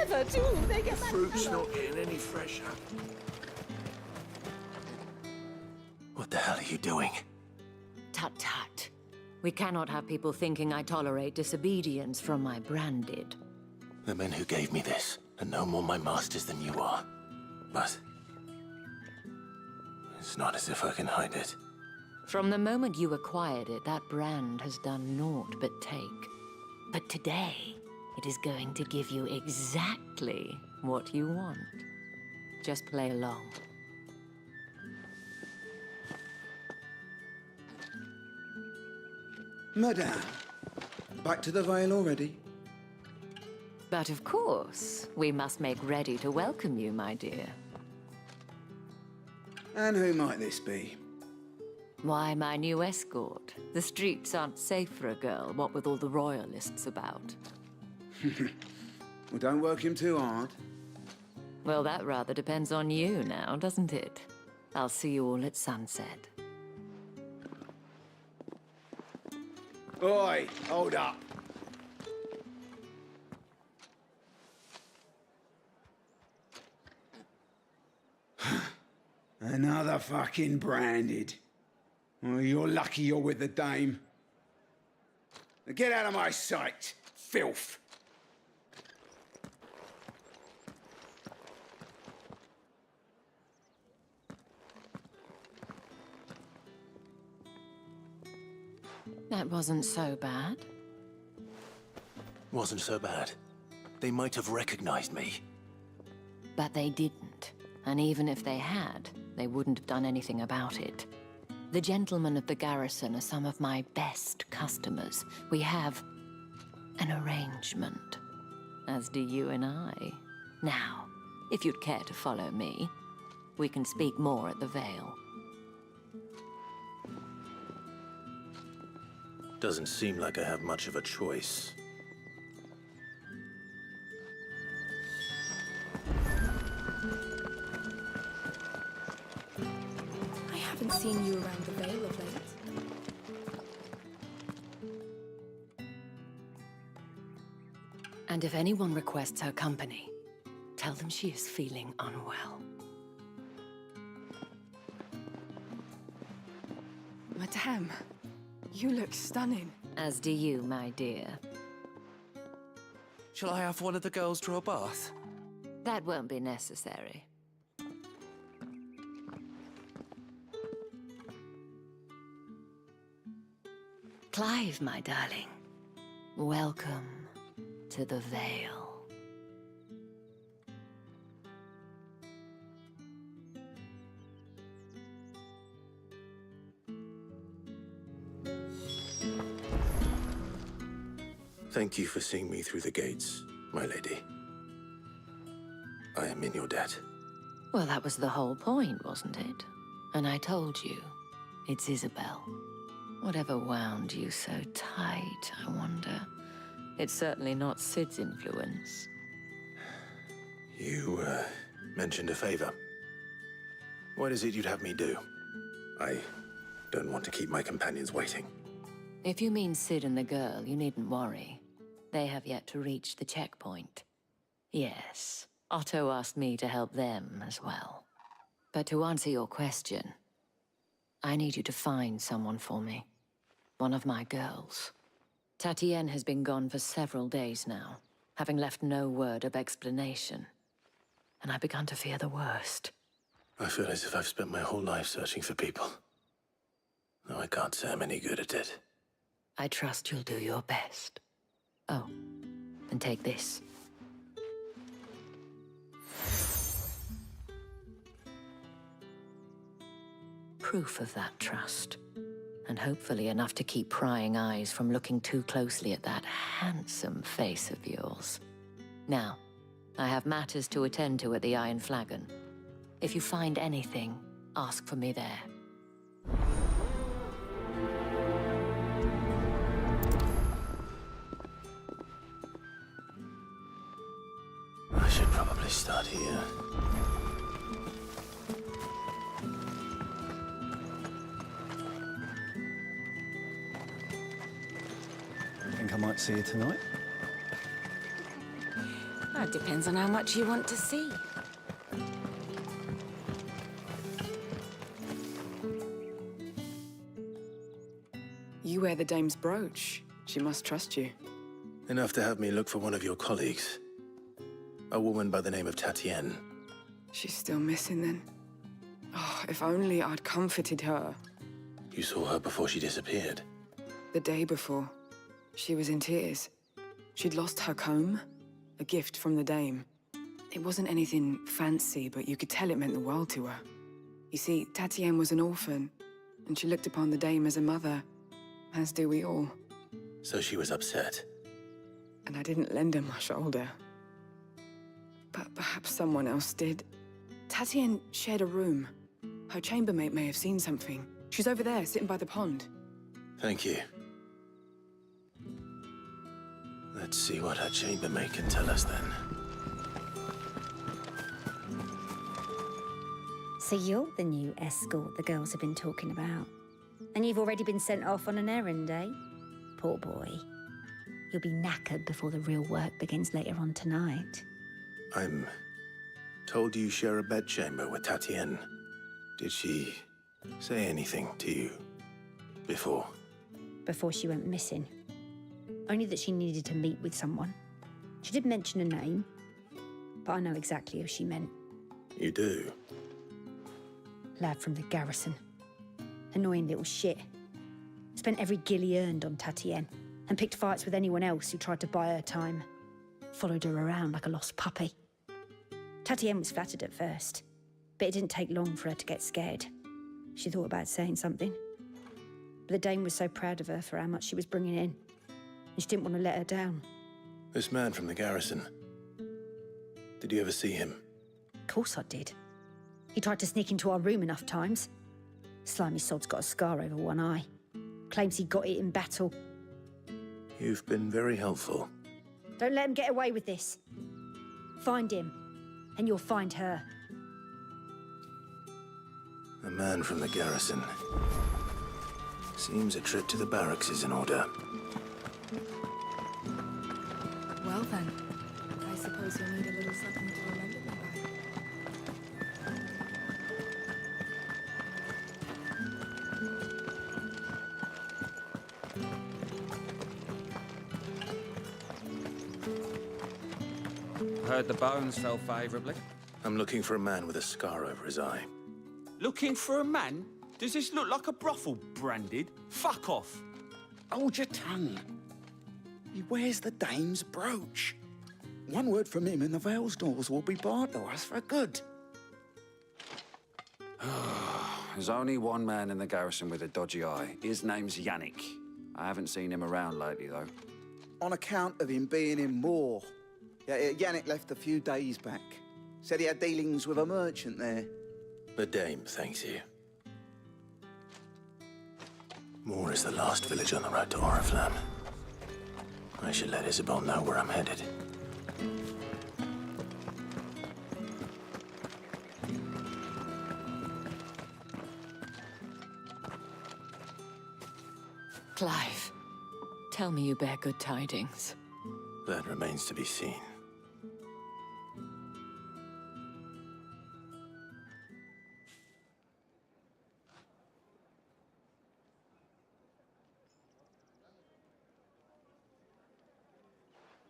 However do they get that Fruit's colour? not getting any fresher. What the hell are you doing? Tut tut. We cannot have people thinking I tolerate disobedience from my branded. The men who gave me this are no more my masters than you are. But... it's not as if I can hide it. From the moment you acquired it, that brand has done naught but take. But today, it is going to give you exactly what you want. Just play along. Madame, back to the Vale already? But of course, we must make ready to welcome you, my dear. And who might this be? Why, my new escort. The streets aren't safe for a girl, what with all the royalists about. Well, don't work him too hard. Well, that rather depends on you now, doesn't it? I'll see you all at sunset. Oi, hold up. Another fucking branded. Well, you're lucky you're with the Dame. Now get out of my sight, filth. That wasn't so bad. Wasn't so bad. They might have recognized me. But they didn't. And even if they had, they wouldn't have done anything about it. The gentlemen of the garrison are some of my best customers. We have an arrangement. as do you and I. Now, if you'd care to follow me, we can speak more at the Vale. Doesn't seem like I have much of a choice. I haven't seen you around the Vale of late. And if anyone requests her company, tell them she is feeling unwell. Madame, you look stunning. As do you, my dear. Shall I have one of the girls draw a bath? That won't be necessary. Clive, my darling. Welcome to the Vale. Thank you for seeing me through the gates, my lady. I am in your debt. Well, that was the whole point, wasn't it? And I told you, it's Isabel. Whatever wound you so tight, I wonder. It's certainly not Sid's influence. You, mentioned a favor. What is it you'd have me do? I don't want to keep my companions waiting. If you mean Sid and the girl, you needn't worry. They have yet to reach the checkpoint. Yes, Otto asked me to help them as well. But to answer your question, I need you to find someone for me. One of my girls. Tatienne has been gone for several days now, having left no word of explanation. And I've begun to fear the worst. I feel as if I've spent my whole life searching for people. Though I can't say I'm any good at it. I trust you'll do your best. Oh, and take this. Proof of that trust. And hopefully enough to keep prying eyes from looking too closely at that handsome face of yours. Now, I have matters to attend to at the Iron Flagon. If you find anything, ask for me there. I should probably start here. Think I might see you tonight? That depends on how much you want to see. You wear the dame's brooch. She must trust you. Enough to have me look for one of your colleagues. A woman by the name of Tatienne. She's still missing then. Oh, if only I'd comforted her. You saw her before she disappeared. The day before. She was in tears. She'd lost her comb, a gift from the dame. It wasn't anything fancy, but you could tell it meant the world to her. You see, Tatienne was an orphan, and she looked upon the dame as a mother, as do we all. So she was upset. And I didn't lend her my shoulder. But perhaps someone else did. Tatienne shared a room. Her chambermaid may have seen something. She's over there, sitting by the pond. Thank you. Let's see what her chambermaid can tell us then. So you're the new escort the girls have been talking about. And you've already been sent off on an errand, eh? Poor boy. You'll be knackered before the real work begins later on tonight. I'm told you share a bedchamber with Tatienne. Did she say anything to you before? Before she went missing. Only that she needed to meet with someone. She did mention a name, but I know exactly who she meant. You do? Lad from the garrison. Annoying little shit. Spent every guil he earned on Tatienne, and picked fights with anyone else who tried to buy her time. Followed her around like a lost puppy. Tatienne was flattered at first, but it didn't take long for her to get scared. She thought about saying something. But the dame was so proud of her for how much she was bringing in, and she didn't want to let her down. This man from the garrison, Did you ever see him? Of course I did. He tried to sneak into our room enough times. Slimy sod's got a scar over one eye. Claims he got it in battle. You've been very helpful. Don't let him get away with this. Find him, and you'll find her. A man from the garrison. Seems a trip to the barracks is in order. Well then, I suppose you'll need a little something to remember me Heard the bones fell favourably. I'm looking for a man with a scar over his eye. Looking for a man? Does this look like a brothel, Branded? Fuck off! Hold your tongue. He wears the dame's brooch. One word from him and the Vale's doors will be barred to us for good. There's only one man in the garrison with a dodgy eye. His name's Yannick. I haven't seen him around lately, though. On account of him being in Moor. Yeah, Yannick left a few days back. Said he had dealings with a merchant there. The dame thanks you. Moor is the last village on the road to Oriflamme. I should let Isabel know where I'm headed. Clive, tell me you bear good tidings. That remains to be seen.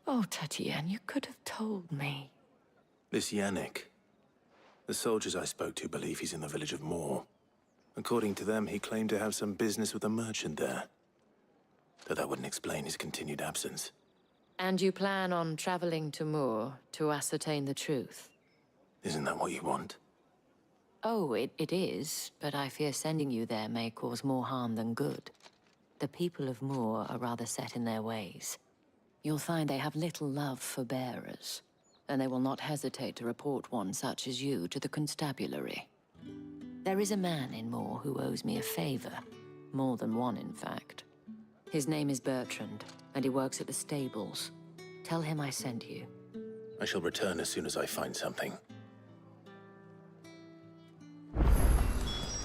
Oh, Tatienne, you could have told me. This Yannick. The soldiers I spoke to believe he's in the village of Moor. According to them, he claimed to have some business with a merchant there. Though that wouldn't explain his continued absence. And you plan on traveling to Moor to ascertain the truth? Isn't that what you want? Oh, it is, but I fear sending you there may cause more harm than good. The people of Moor are rather set in their ways. You'll find they have little love for bearers, and they will not hesitate to report one such as you to the constabulary. There is a man in Moor who owes me a favor. More than one, in fact. His name is Bertrand, and he works at the stables. Tell him I sent you. I shall return as soon as I find something.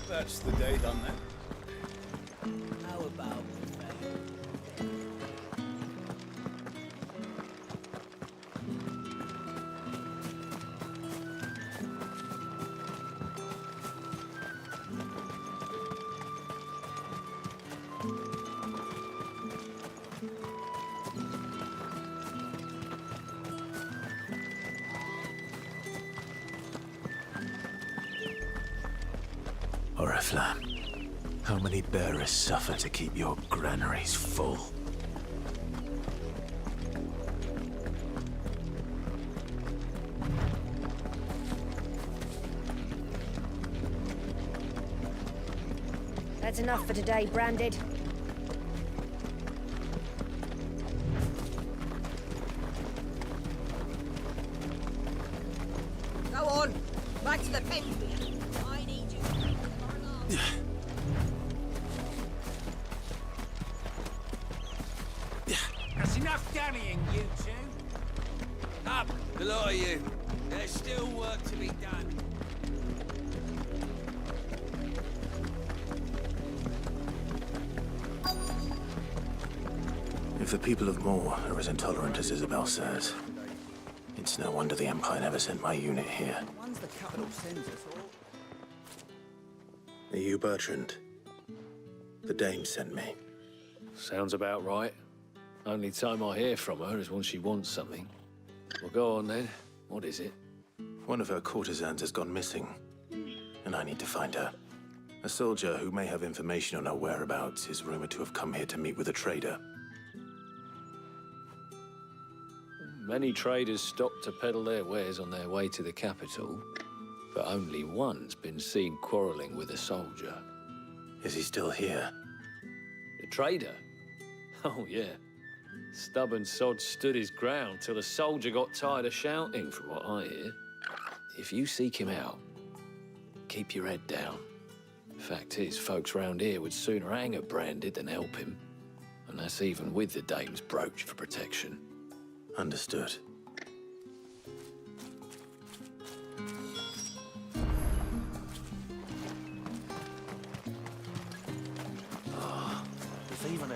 That's the day done then. How about Oriflamme, how many bearers suffer to keep your granaries full? That's enough for today, Branded. Go on! Back to the pen! I need you. That's enough dallying, you two. Up, the lot of you. There's still work to be done. If the people of Moor are as intolerant as Isabel says, it's no wonder the Empire never sent my unit here. One's the capital sends us all. Are you Bertrand? The dame sent me. Sounds about right. Only time I hear from her is when she wants something. Well, go on then. What is it? One of her courtesans has gone missing, and I need to find her. A soldier who may have information on her whereabouts is rumored to have come here to meet with a trader. Many traders stop to peddle their wares on their way to the capital, but only one's been seen quarreling with a soldier. Is he still here? The trader? Oh, yeah. Stubborn sod stood his ground till the soldier got tired of shouting, from what I hear. If you seek him out, keep your head down. Fact is, folks round here would sooner hang a branded than help him. And that's even with the dame's brooch for protection. Understood.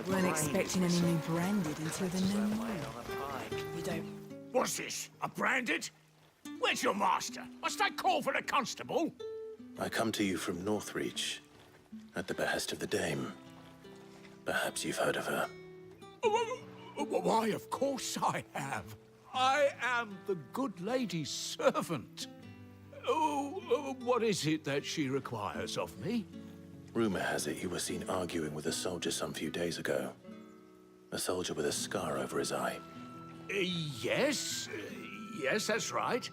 Weren't expecting any new branded until the new year. You don't... What's this? A branded? Where's your master? Must I call for the constable? I come to you from Northreach, at the behest of the dame. Perhaps you've heard of her. Why, of course I have. I am the good lady's servant. What is it that she requires of me? Rumor has it you were seen arguing with a soldier some few days ago. A soldier with a scar over his eye. Yes, that's right.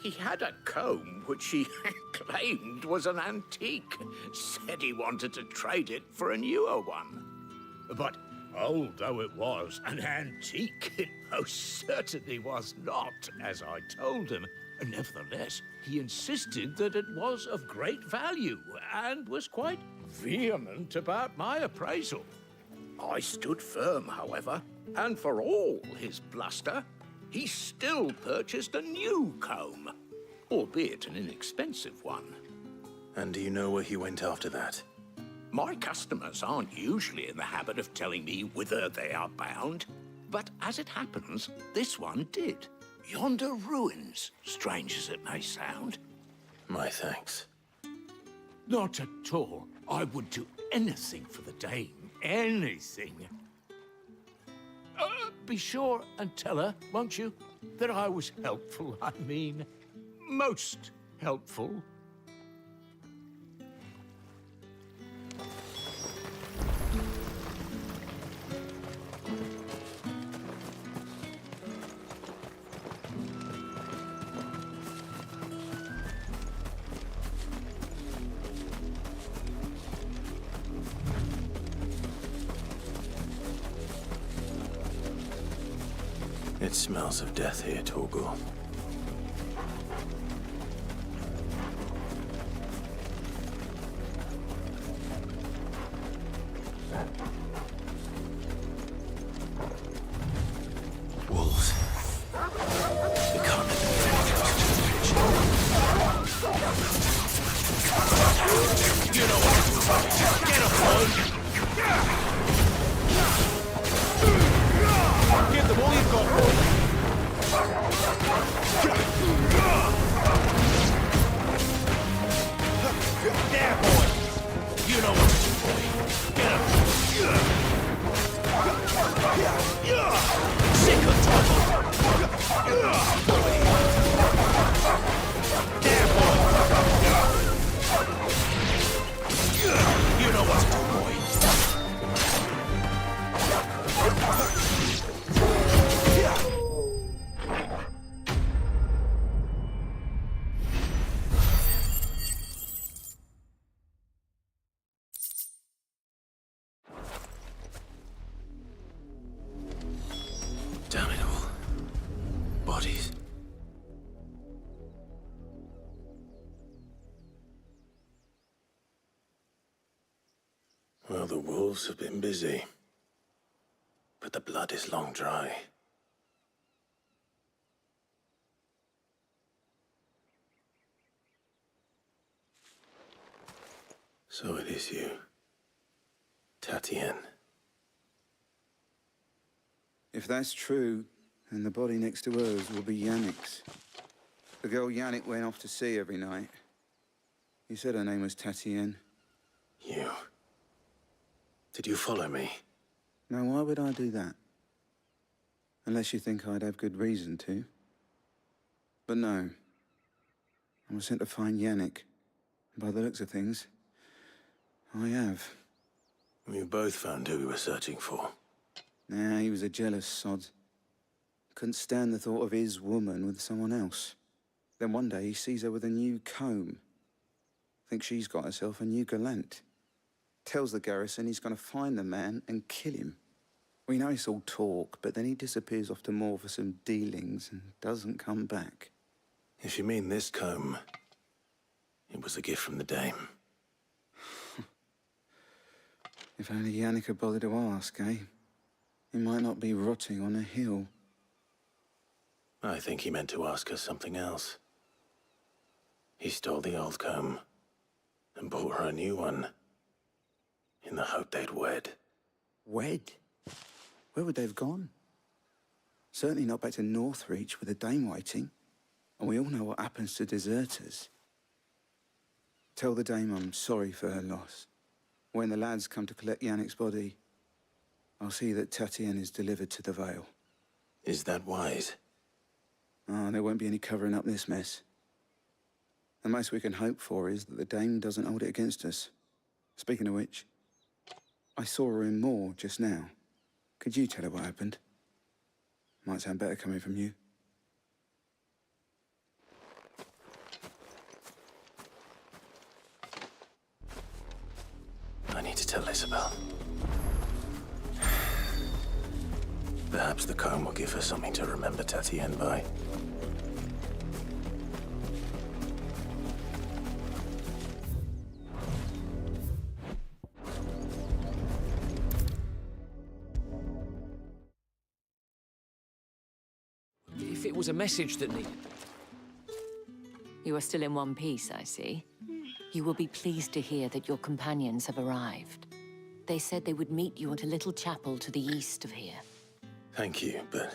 He had a comb which he claimed was an antique. Said he wanted to trade it for a newer one. But old though it was, an antique it most certainly was not, as I told him. Nevertheless, he insisted that it was of great value and was quite vehement about my appraisal. I stood firm, however, and for all his bluster, he still purchased a new comb, albeit an inexpensive one. And do you know where he went after that? My customers aren't usually in the habit of telling me whither they are bound, but as it happens, this one did. Yonder ruins, strange as it may sound. My thanks. Not at all. I would do anything for the dame. Anything. Be sure and tell her, won't you, that I was helpful. I mean, most helpful. It smells of death here, Torgal. Wolves. We can't let them get any closer to the bridge. You know what to do. Get up, boy. Give them all you've got, boy. There, boy. You know what to do, boy. Get up. Sick of trouble. There, boy. You know what to do, boy. Damn it all. Bodies. Well, the wolves have been busy. But the blood is long dry. So it is you, Tatienne. If that's true, then the body next to hers will be Yannick's. The girl Yannick went off to see every night. You said her name was Tatienne. You? Did you follow me? Now, why would I do that? Unless you think I'd have good reason to. But no. I was sent to find Yannick. And by the looks of things, I have. We both found who we were searching for. Nah, he was a jealous sod. Couldn't stand the thought of his woman with someone else. Then one day he sees her with a new comb. Thinks she's got herself a new gallant. Tells the garrison he's gonna find the man and kill him. We know it's all talk, but then he disappears off to Moor for some dealings and doesn't come back. If you mean this comb, it was a gift from the Dame. If only Yannick had bothered to ask, eh? He might not be rotting on a hill. I think he meant to ask her something else. He stole the old comb and bought her a new one in the hope they'd wed. Wed? Where would they have gone? Certainly not back to Northreach with the Dame waiting. And we all know what happens to deserters. Tell the Dame I'm sorry for her loss. When the lads come to collect Yannick's body, I'll see that Tatienne is delivered to the Vale. Is that wise? Ah, there won't be any covering up this mess. The most we can hope for is that the Dame doesn't hold it against us. Speaking of which, I saw her in Moor just now. Could you tell her what happened? Might sound better coming from you. I need to tell Isabel. Perhaps the comb will give her something to remember Tatienne by. If it was a message that needed... You are still in one piece, I see. You will be pleased to hear that your companions have arrived. They said they would meet you at a little chapel to the east of here. Thank you, but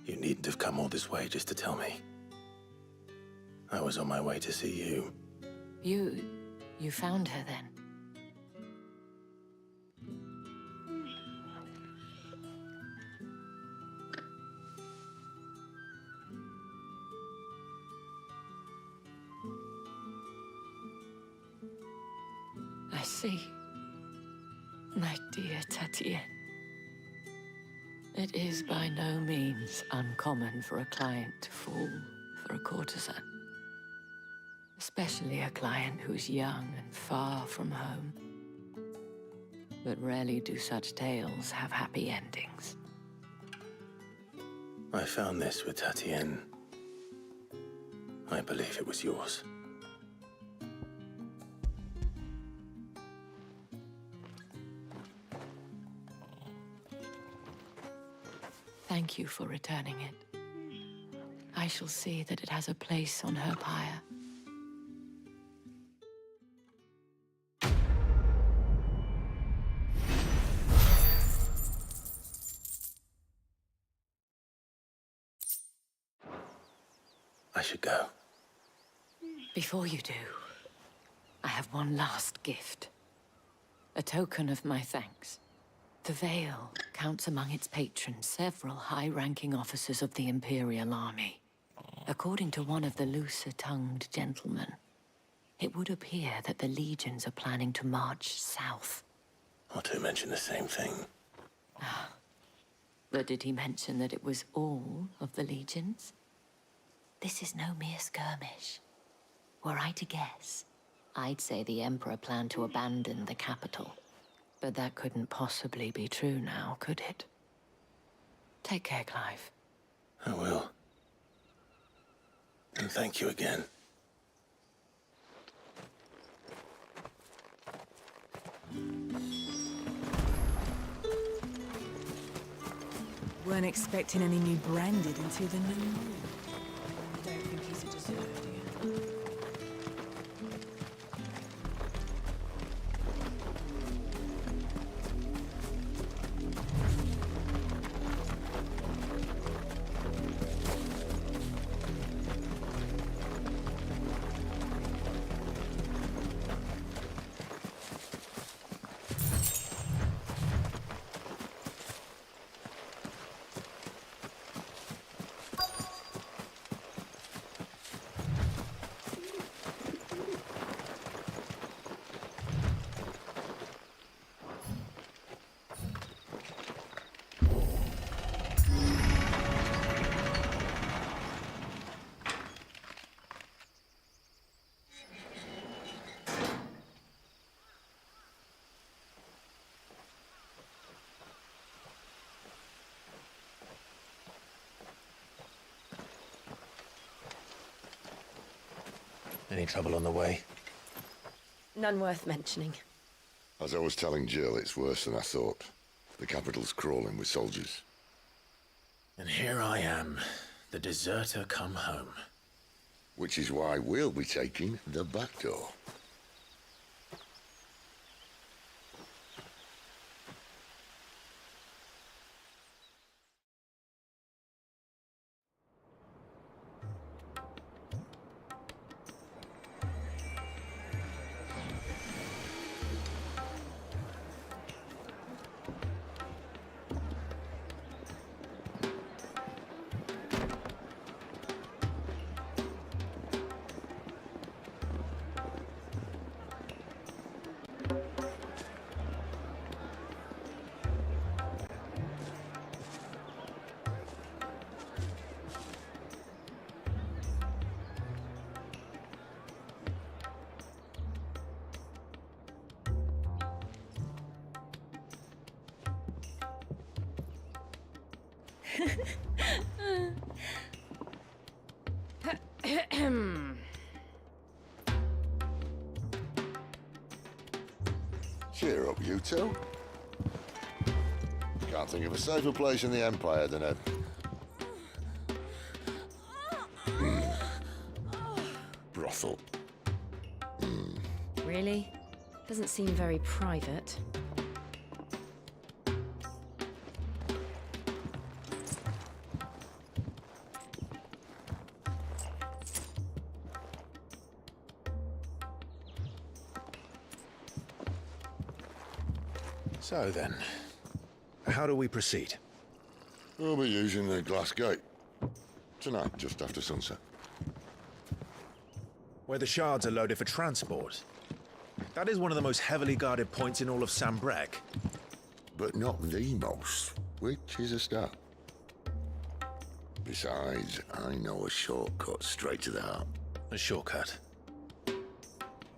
you needn't have come all this way just to tell me. I was on my way to see you. You found her then? I see. My dear Tatienne. It is by no means uncommon for a client to fall for a courtesan. Especially a client who's young and far from home. But rarely do such tales have happy endings. I found this with Tatienne. I believe it was yours. Thank you for returning it. I shall see that it has a place on her pyre. I should go. Before you do, I have one last gift. A token of my thanks. The Vale counts among its patrons several high-ranking officers of the Imperial Army. According to one of the looser-tongued gentlemen, it would appear that the legions are planning to march south. Or to mention the same thing. But did he mention that it was all of the legions? This is no mere skirmish. Were I to guess, I'd say the Emperor planned to abandon the capital. But that couldn't possibly be true now, could it? Take care, Clive. I will. And thank you again. Weren't expecting any new branded until the new moon. I don't think he's a deserter, do you? Any trouble on the way? None worth mentioning. As I was telling Jill, it's worse than I thought. The capital's crawling with soldiers. And here I am, the deserter come home. Which is why we'll be taking the back door. Cheer up, you two. Can't think of a safer place in the Empire than a... brothel. Really? Doesn't seem very private. So then, how do we proceed? We'll be using the glass gate. Tonight, just after sunset. Where the shards are loaded for transport. That is one of the most heavily guarded points in all of Sambrec. But not the most, which is a start. Besides, I know a shortcut straight to the heart. A shortcut?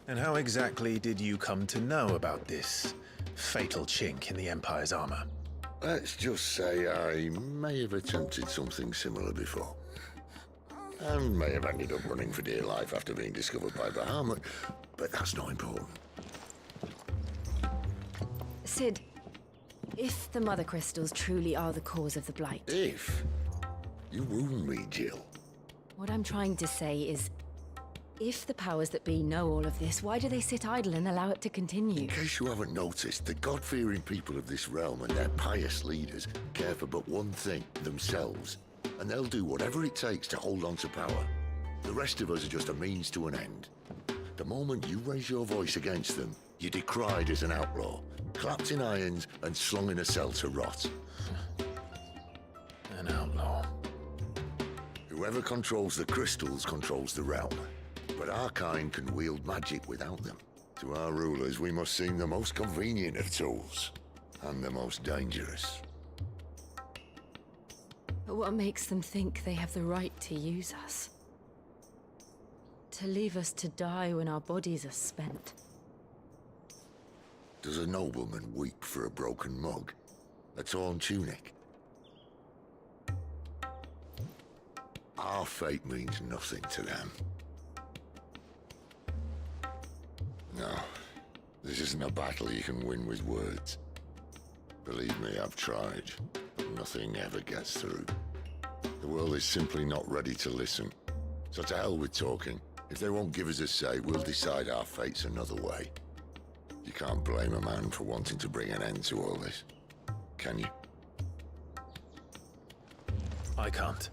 And how exactly did you come to know about this fatal chink in the Empire's armor? Let's just say I may have attempted something similar before. And may have ended up running for dear life after being discovered by Bahamut, but that's not important. Sid, if the Mother Crystals truly are the cause of the Blight... If? You wound me, Jill. What I'm trying to say is, if the powers that be know all of this, why do they sit idle and allow it to continue? In case you haven't noticed, the God-fearing people of this realm and their pious leaders care for but one thing, themselves. And they'll do whatever it takes to hold on to power. The rest of us are just a means to an end. The moment you raise your voice against them, you're decried as an outlaw, clapped in irons and slung in a cell to rot. An outlaw. Whoever controls the crystals controls the realm. But our kind can wield magic without them. To our rulers, we must seem the most convenient of tools, and the most dangerous. But what makes them think they have the right to use us? To leave us to die when our bodies are spent? Does a nobleman weep for a broken mug? A torn tunic? Our fate means nothing to them. No, this isn't a battle you can win with words. Believe me, I've tried. Nothing ever gets through. The world is simply not ready to listen. So to hell with talking. If they won't give us a say, we'll decide our fates another way. You can't blame a man for wanting to bring an end to all this, can you? I can't.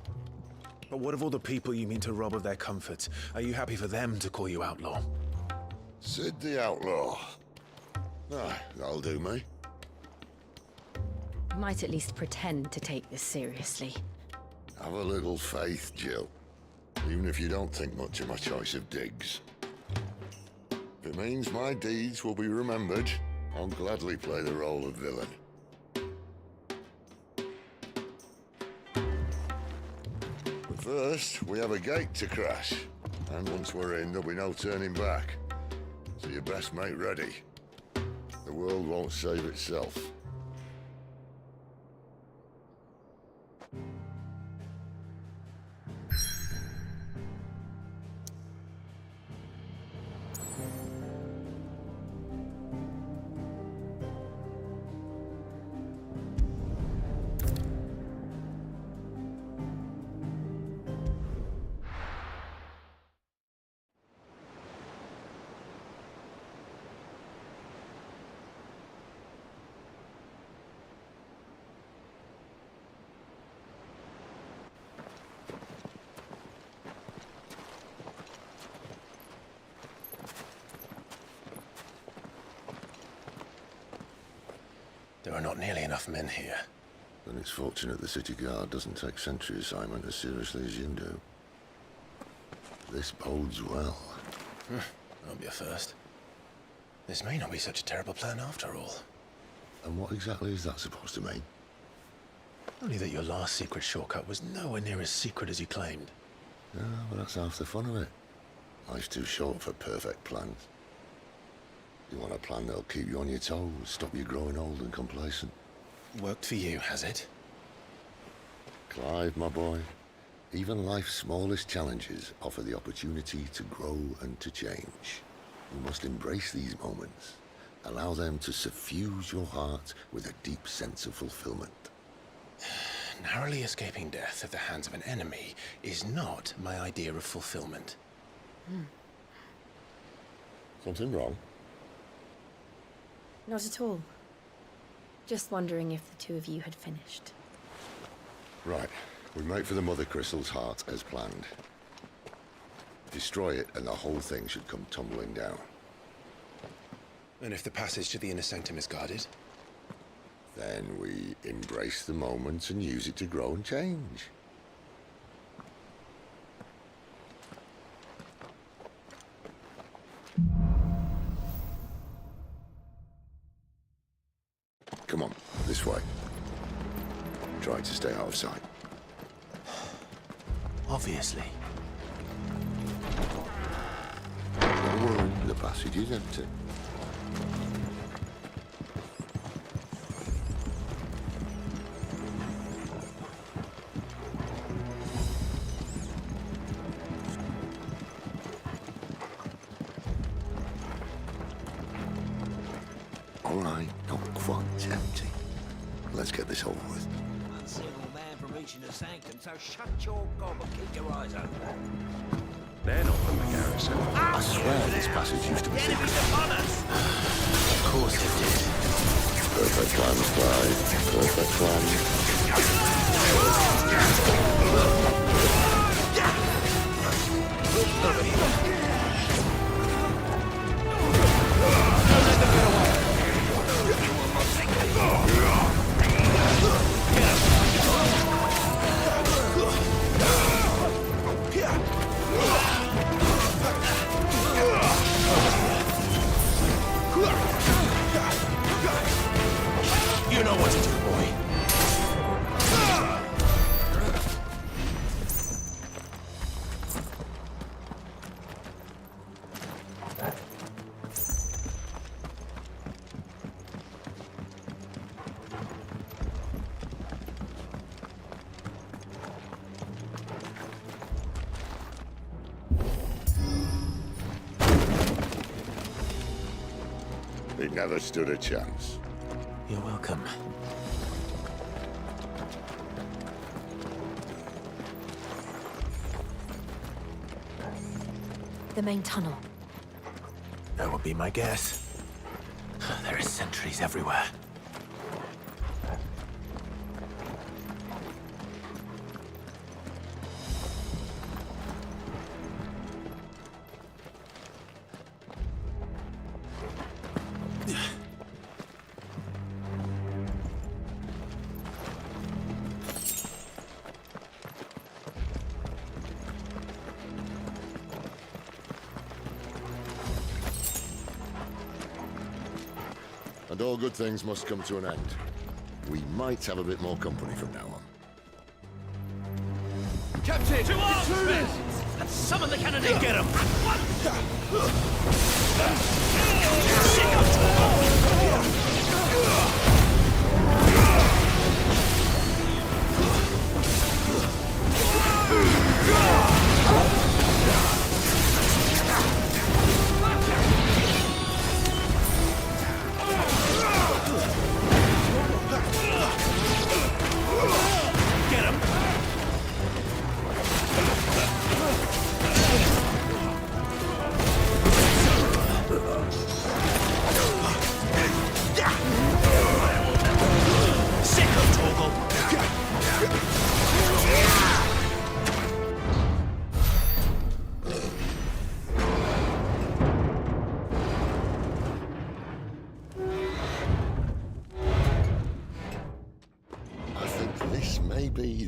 But what of all the people you mean to rob of their comforts? Are you happy for them to call you outlaw? Sid the Outlaw. Ah, that'll do me. Might at least pretend to take this seriously. Have a little faith, Jill. Even if you don't think much of my choice of digs. If it means my deeds will be remembered, I'll gladly play the role of villain. But first, we have a gate to crash. And once we're in, there'll be no turning back. So you best make ready. The world won't save itself. There are not nearly enough men here. Then it's fortunate the city guard doesn't take sentry assignment as seriously as you do. This bodes well. Won't be a first. This may not be such a terrible plan after all. And what exactly is that supposed to mean? Only that your last secret shortcut was nowhere near as secret as you claimed. Yeah, but that's half the fun of it. Life's too short for perfect plans. You want a plan that'll keep you on your toes, stop you growing old and complacent. Worked for you, has it? Clive, my boy, even life's smallest challenges offer the opportunity to grow and to change. You must embrace these moments. Allow them to suffuse your heart with a deep sense of fulfillment. Narrowly escaping death at the hands of an enemy is not my idea of fulfillment. Something wrong? Not at all. Just wondering if the two of you had finished. Right. We make for the Mother Crystal's heart as planned. Destroy it and the whole thing should come tumbling down. And if the passage to the inner sanctum is guarded? Then we embrace the moment and use it to grow and change. Come on, this way. Try to stay out of sight. Obviously. Don't worry, the passage is empty. All right, not quite empty. Let's get this over with. One single man from reaching the sanctum, so shut your gob and keep your eyes open. They're not from the garrison. I swear this passage used to be secret. Of course it did. Perfect plan, Clive. Perfect plan. You know what to do, boy. He never stood a chance. You're welcome. The main tunnel. That would be my guess. There are sentries everywhere. And all good things must come to an end. We might have a bit more company from now on. Captain! To arms, men! And summon the cannon and get 'em!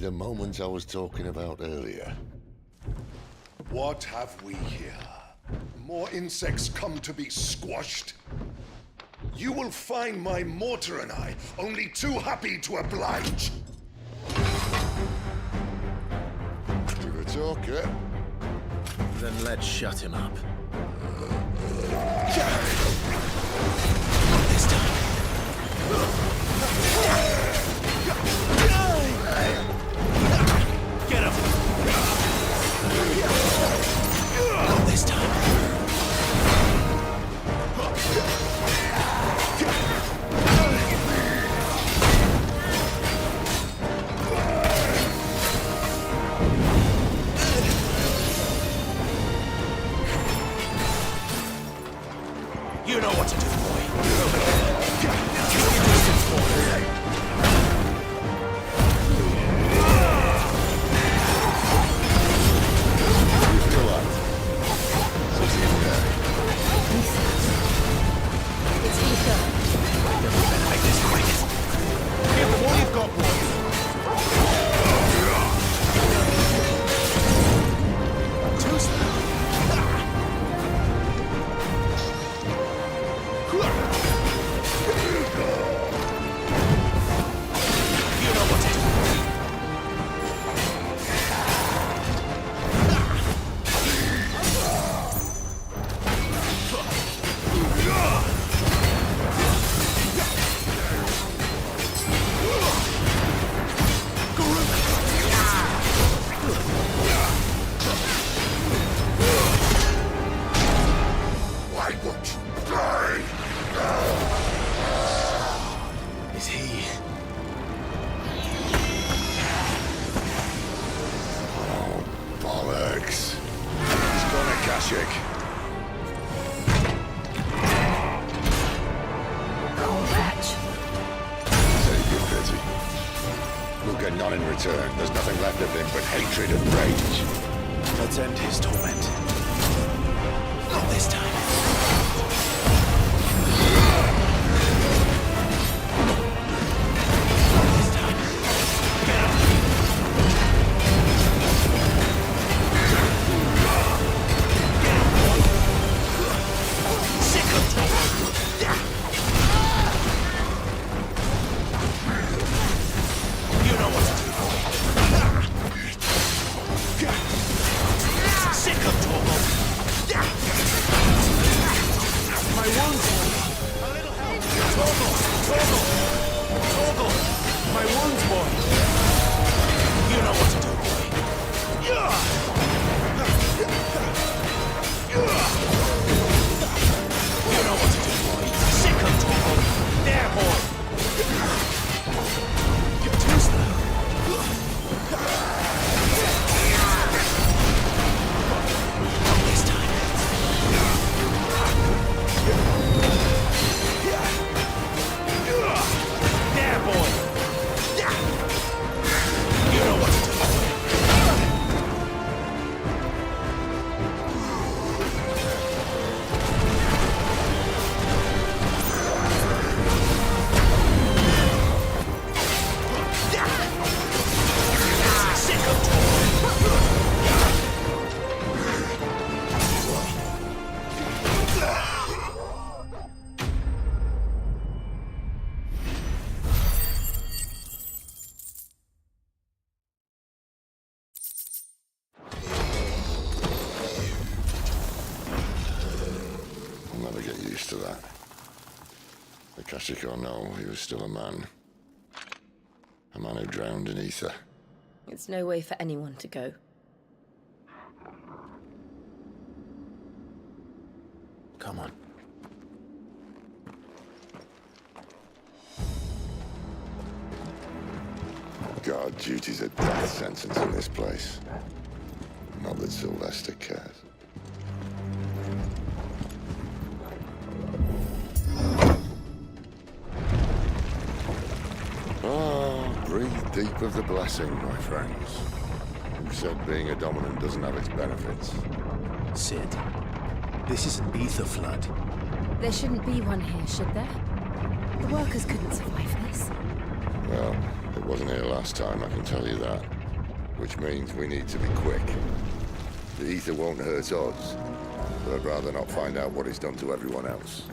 the moment I was talking about earlier. What have we here? More insects come to be squashed? You will find my mortar and I only too happy to oblige. To the talk, eh? Then let's shut him up. This time. Get him! Not this time. You know what to do, boy. Keep your distance, boy. It's Ether. Make this quick. Give them all you've got, boy. Too slow. You know what to do. Why won't you die? Is he? Oh, bollocks. He's gone, Akashic. Cold patch. Save your pity. We'll get none in return. There's nothing left of him but hatred and rage. Let's end his torment. Not this time. I'll never get used to that. Akashic or no, he was still a man. A man who drowned in ether. It's no way for anyone to go. Come on. Guard duty's a death sentence in this place. Not that Sylvester cares. Breathe deep of the blessing, my friends. Who said being a dominant doesn't have its benefits? Sid, this is an ether flood. There shouldn't be one here, should there? The workers couldn't survive this. Well, it wasn't here last time, I can tell you that. Which means we need to be quick. The ether won't hurt us, but I'd rather not find out what it's done to everyone else.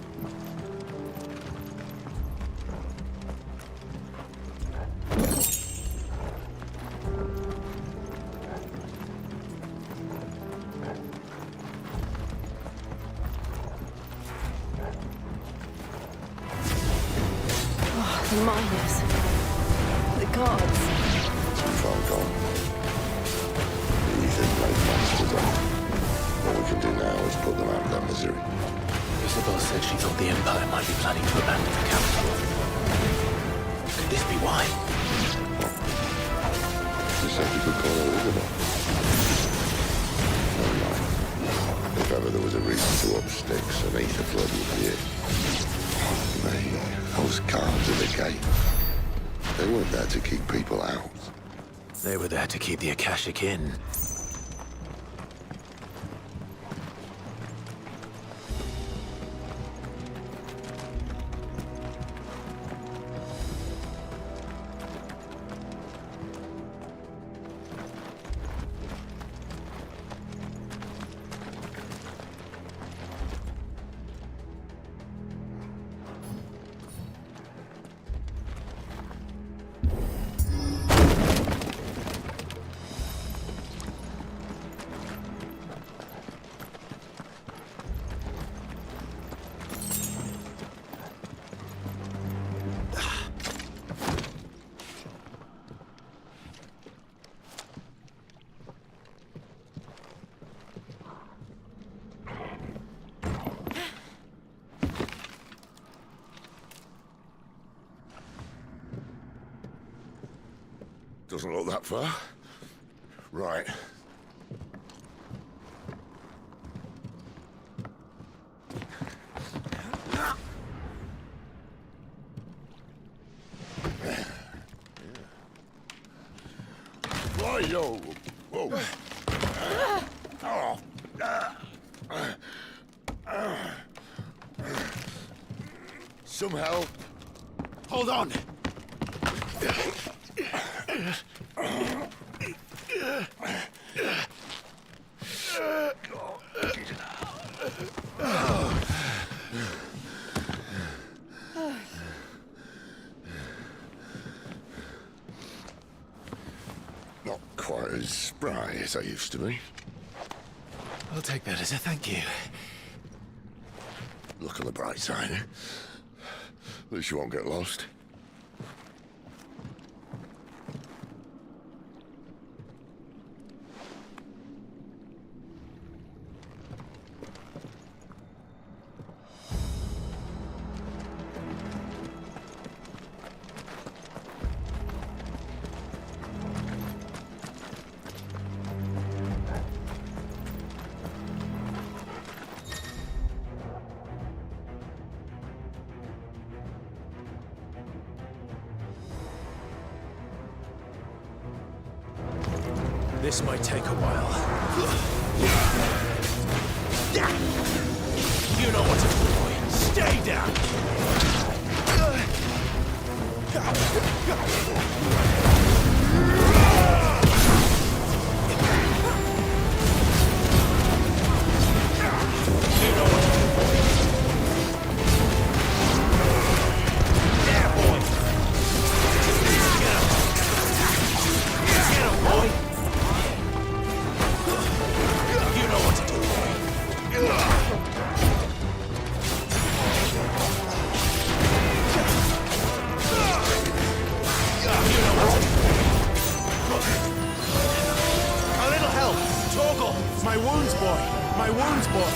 The miners. The guards. Too far gone. The ether's made monsters of them. What we can do now is put them out of their misery. Isabel said she thought the Empire might be planning to abandon the capital. Could this be why? She said you could call her Isabel. Never mind. If ever there was a reason to up sticks, an ether flood would be it. Mate, those guards at the gate. They weren't there to keep people out. They were there to keep the Akashic in. Doesn't look that far. Right. Why-yo! Whoa! Some help. Hold on! Not quite as spry as I used to be. I'll take that as a thank you. Look on the bright side, eh? At least you won't get lost. This might take a while. You know what to do, boy. Stay down! My wounds, boy! My wounds, boy!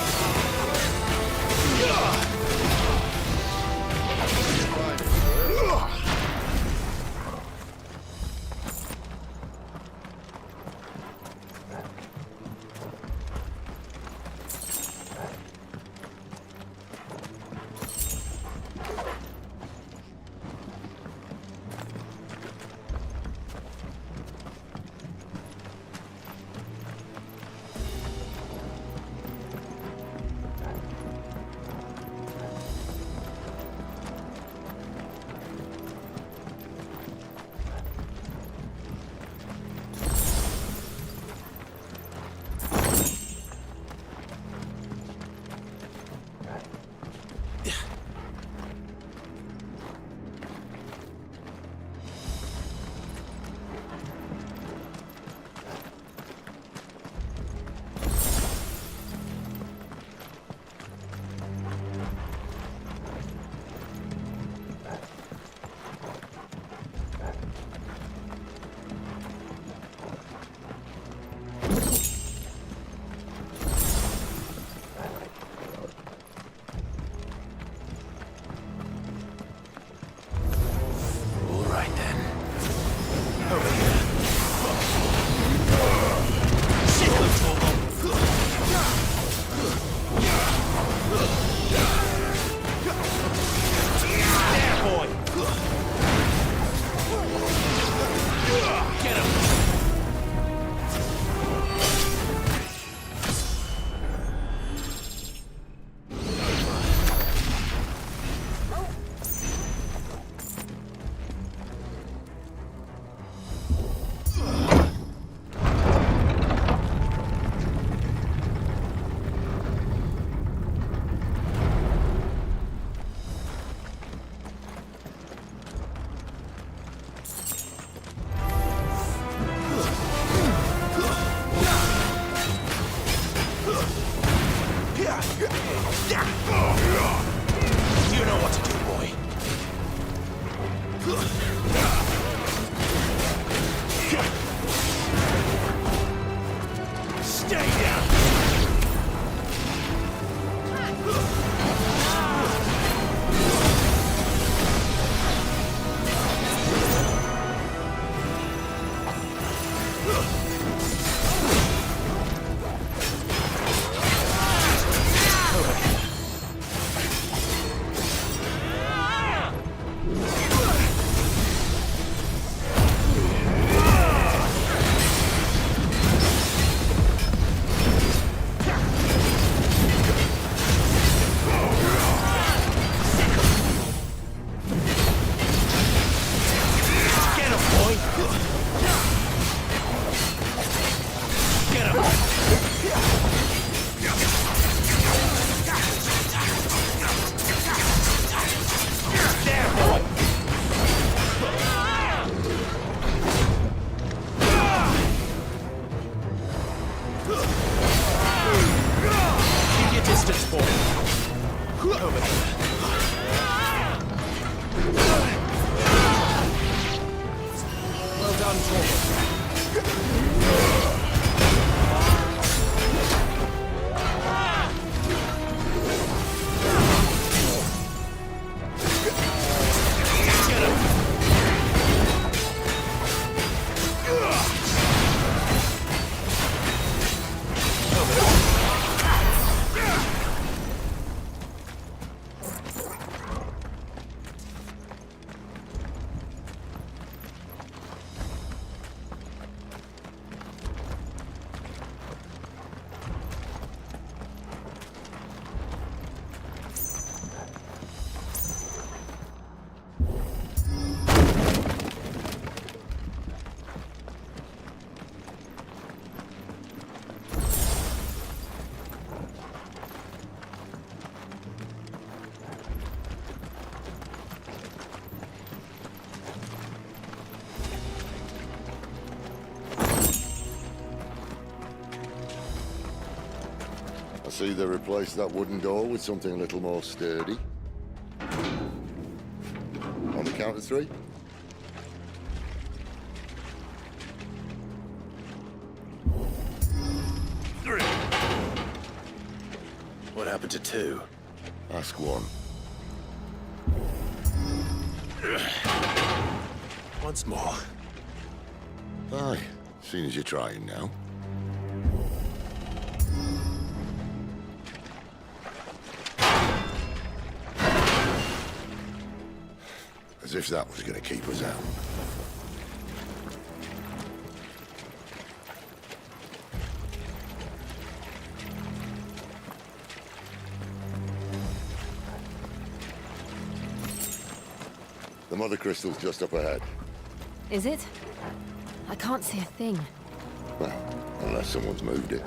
You know what to do, boy. Stay down! I see they replaced that wooden door with something a little more sturdy. On the count of 3. What happened to 2? Ask 1. Once more. Aye, seeing as you're trying now. As if that was going to keep us out. The mother crystal's just up ahead. Is it? I can't see a thing. Well, unless someone's moved it.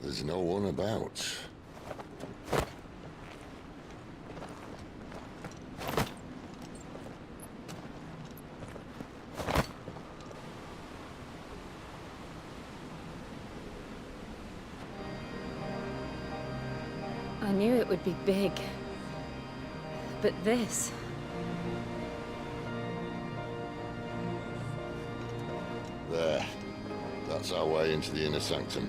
There's no one about. I knew it would be big. But this... There. That's our way into the inner sanctum.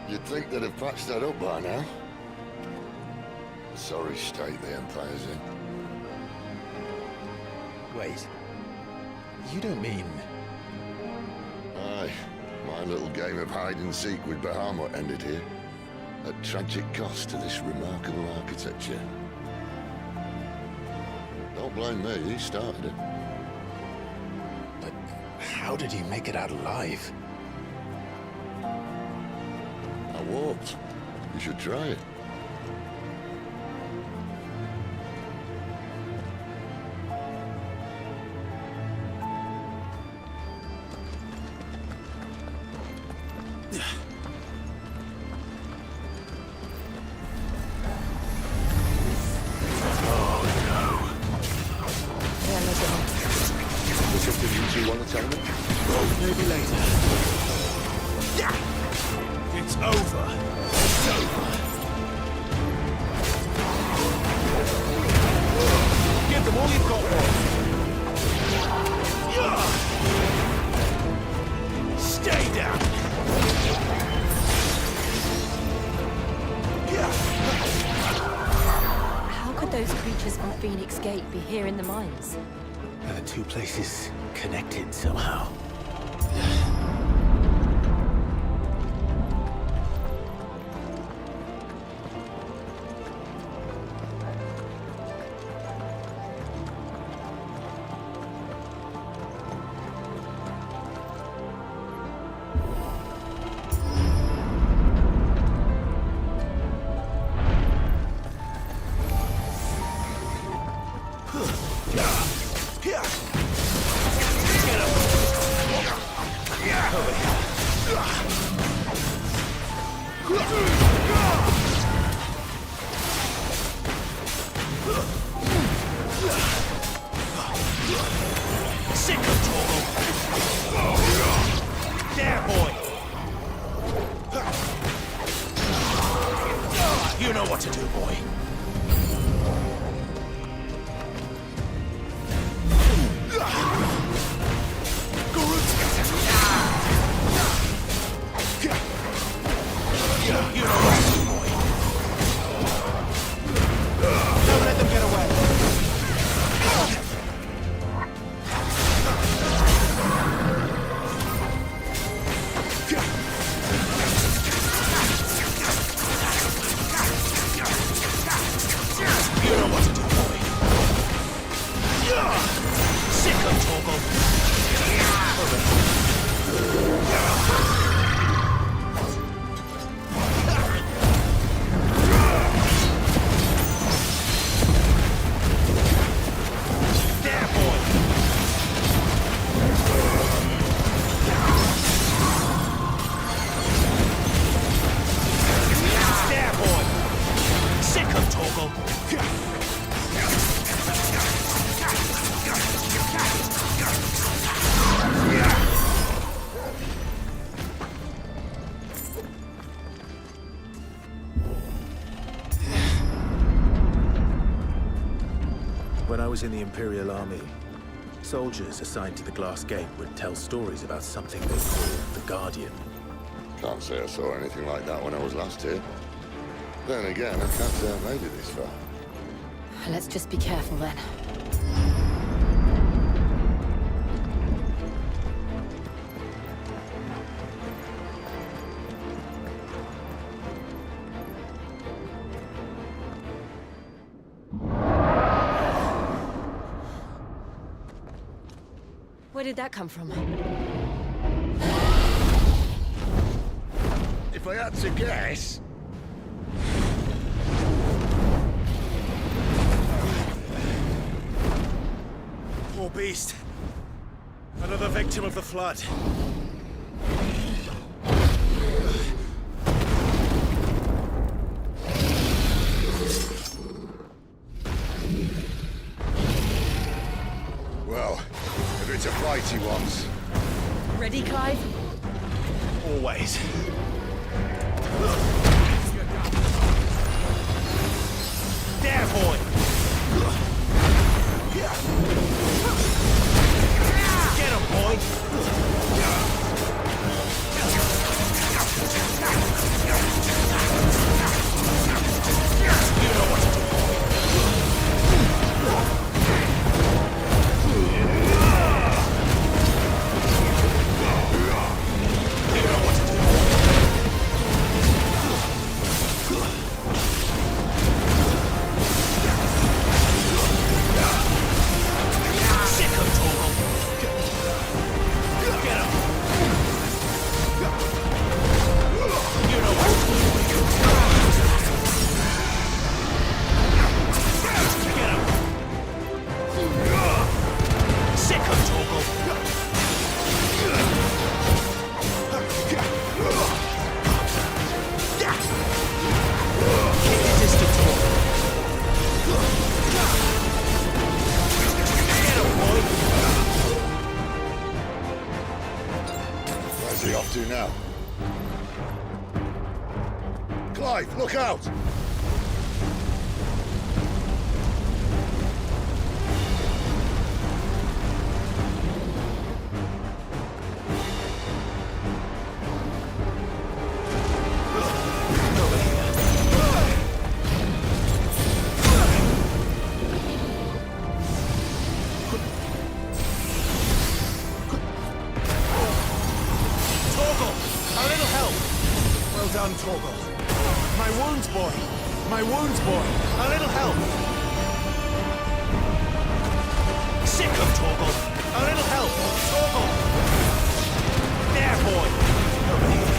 You'd think they'd have patched that up by now. Sorry state the Empire's in. Wait. You don't mean... Aye. My little game of hide-and-seek with Bahamut ended here. at tragic cost to this remarkable architecture. Don't blame me, he started it. But how did he make it out alive? I walked. You should try it. Maybe later. It's over. It's over. Give them all you've got, boy. Stay down. How could those creatures from Phoenix Gate be here in the mines? Are the two places connected somehow? You know what to do, boy. You know what to do, boy. Don't let them get away. You know what to do, boy. Sick of Torgal. When I was in the Imperial Army, soldiers assigned to the Glass Gate would tell stories about something they called the Guardian. Can't say I saw anything like that when I was last here. Then again, I can't say I made it this far. Let's just be careful then. Where did that come from? If I had to guess... Poor beast. Another victim of the flood. Well, if it's a fight he wants. Ready, Clive? Always. There, boy! Get him, boy! You know what to do, boy. You know what to do. now. Clive, look out! Done, Torgal. My wounds, boy. My wounds, boy. A little help. Sick of Torgal. A little help. Torgal. There, boy. Over here.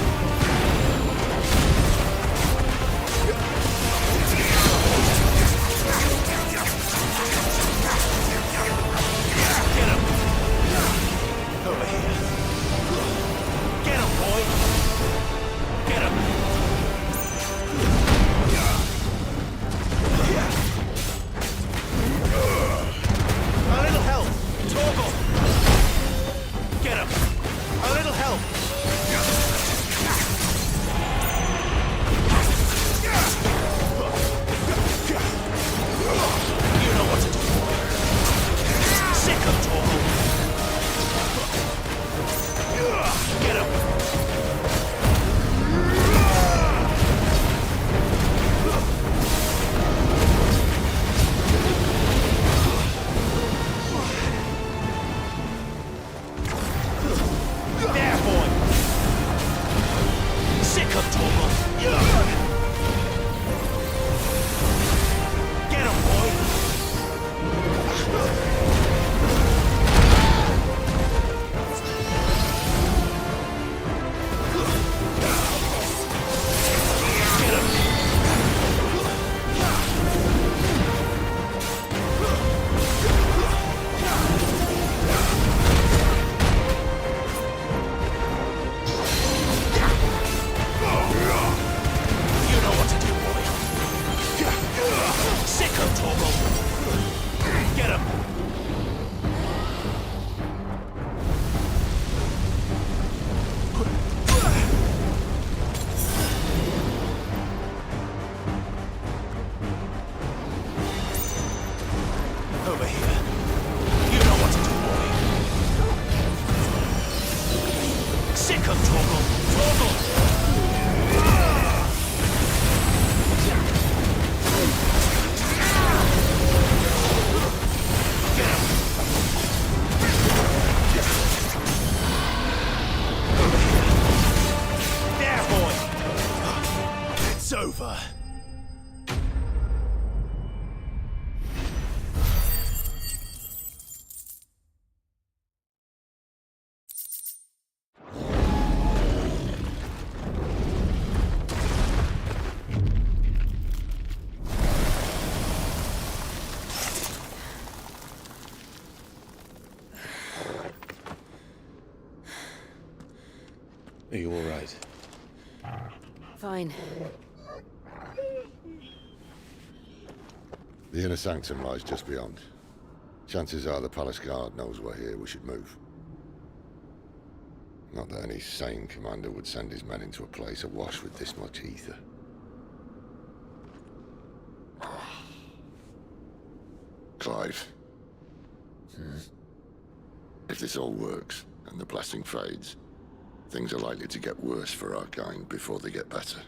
Get him. Over here. Get him, boy. Get him! A little help! Torgal! Get him! A little help! You know what to do. Sick of Torgal! Get him! Over. Are you all right? Fine. The inner sanctum lies just beyond. Chances are the palace guard knows we're here. We should move. Not that any sane commander would send his men into a place awash with this much ether. Clive. If this all works, and the blessing fades, things are likely to get worse for our kind before they get better.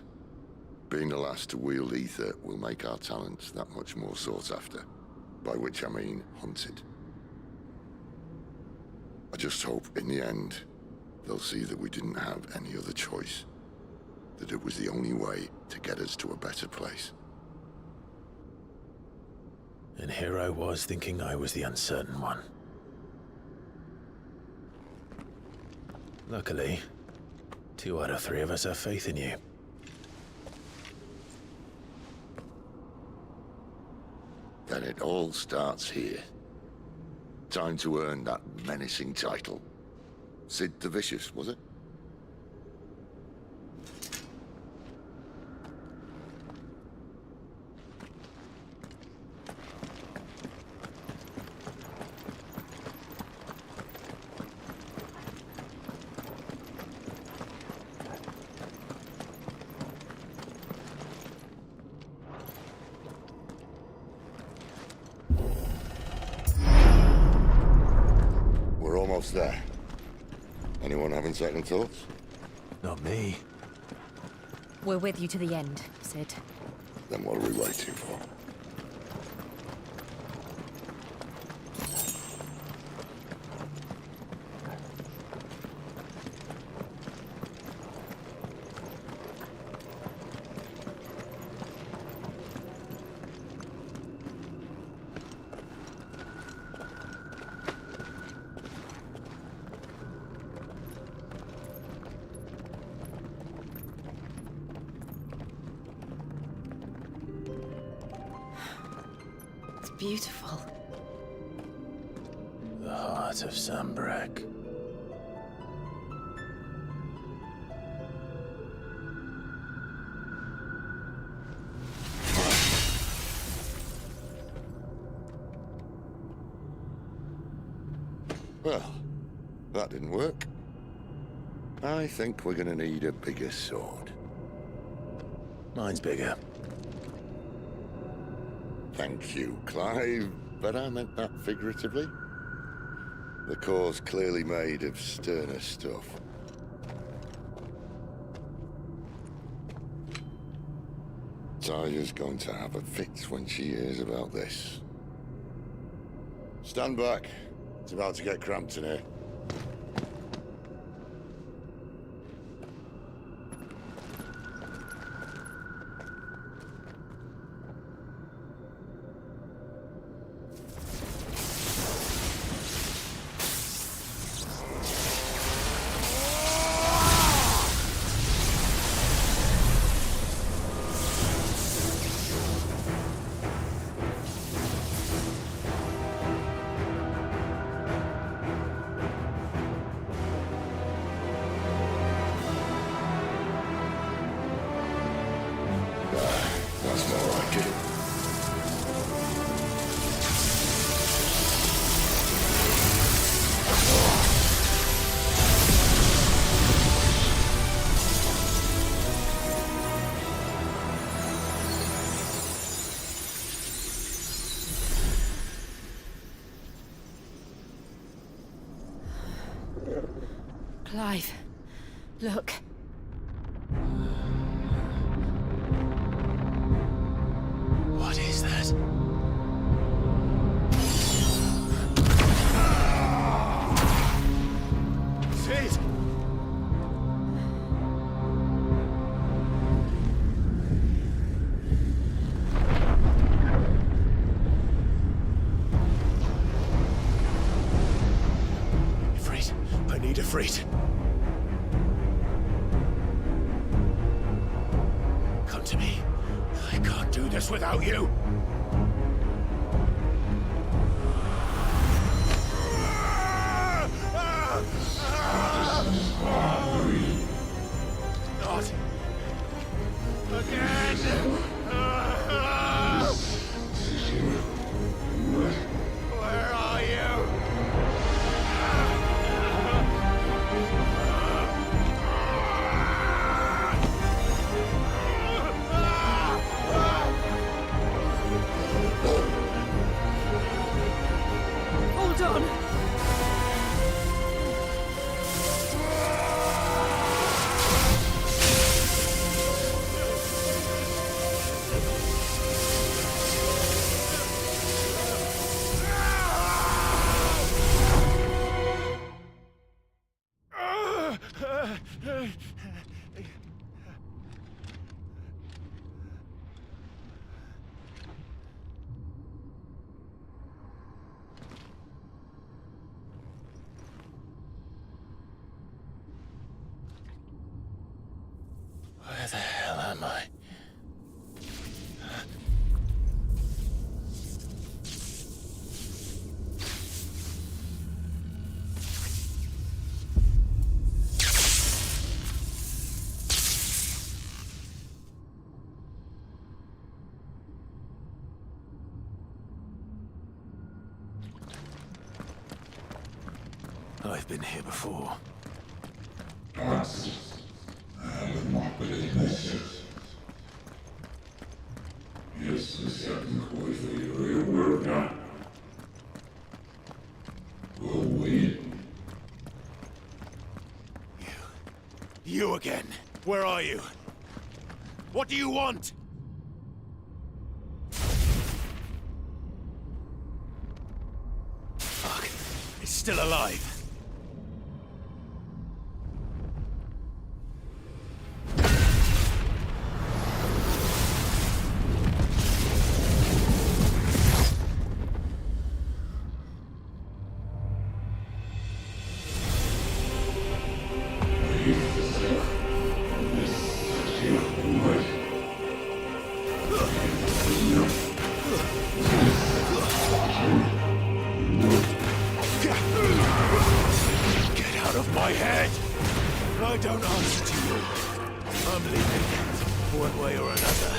Being the last to wield ether will make our talents that much more sought after, by which I mean hunted. I just hope, in the end, they'll see that we didn't have any other choice, that it was the only way to get us to a better place. And here I was thinking I was the uncertain one. Luckily, 2 out of 3 of us have faith in you. Then it all starts here. Time to earn that menacing title. Sid the Vicious, was it? else there? Anyone having second thoughts? Not me. We're with you to the end, Sid. Then what are we waiting for? It's beautiful. The heart of Sambrek. Well, that didn't work. I think we're gonna need a bigger sword. Mine's bigger. Thank you, Clive, but I meant that figuratively. The core's clearly made of sterner stuff. Taya's going to have a fit when she hears about this. Stand back. It's about to get cramped in here. That's more like it. Clive, look. What is that? Sid! Ifrit, I need Ifrit. Come to me. I can't do this without you. Not again. Where are you? Hold on! Where the hell am I? I've been here before. You again. Where are you? What do you want? Fuck. It's still alive. My head! I don't answer to you. I'm leaving, one way or another.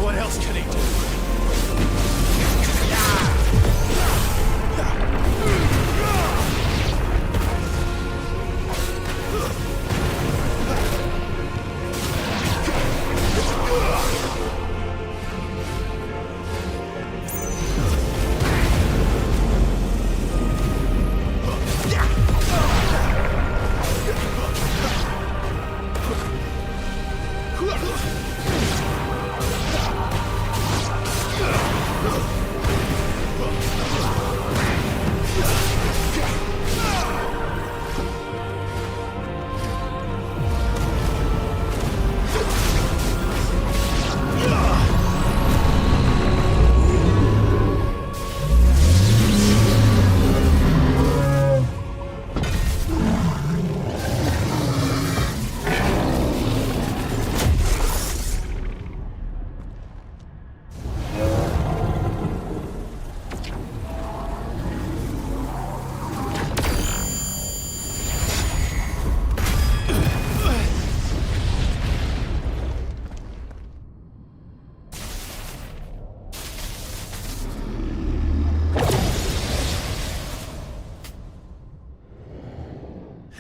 What else can he do?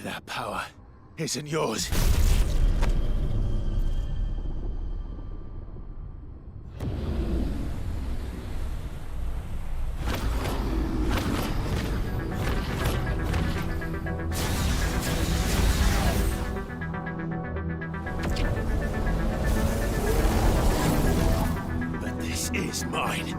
That power isn't yours. But this is mine.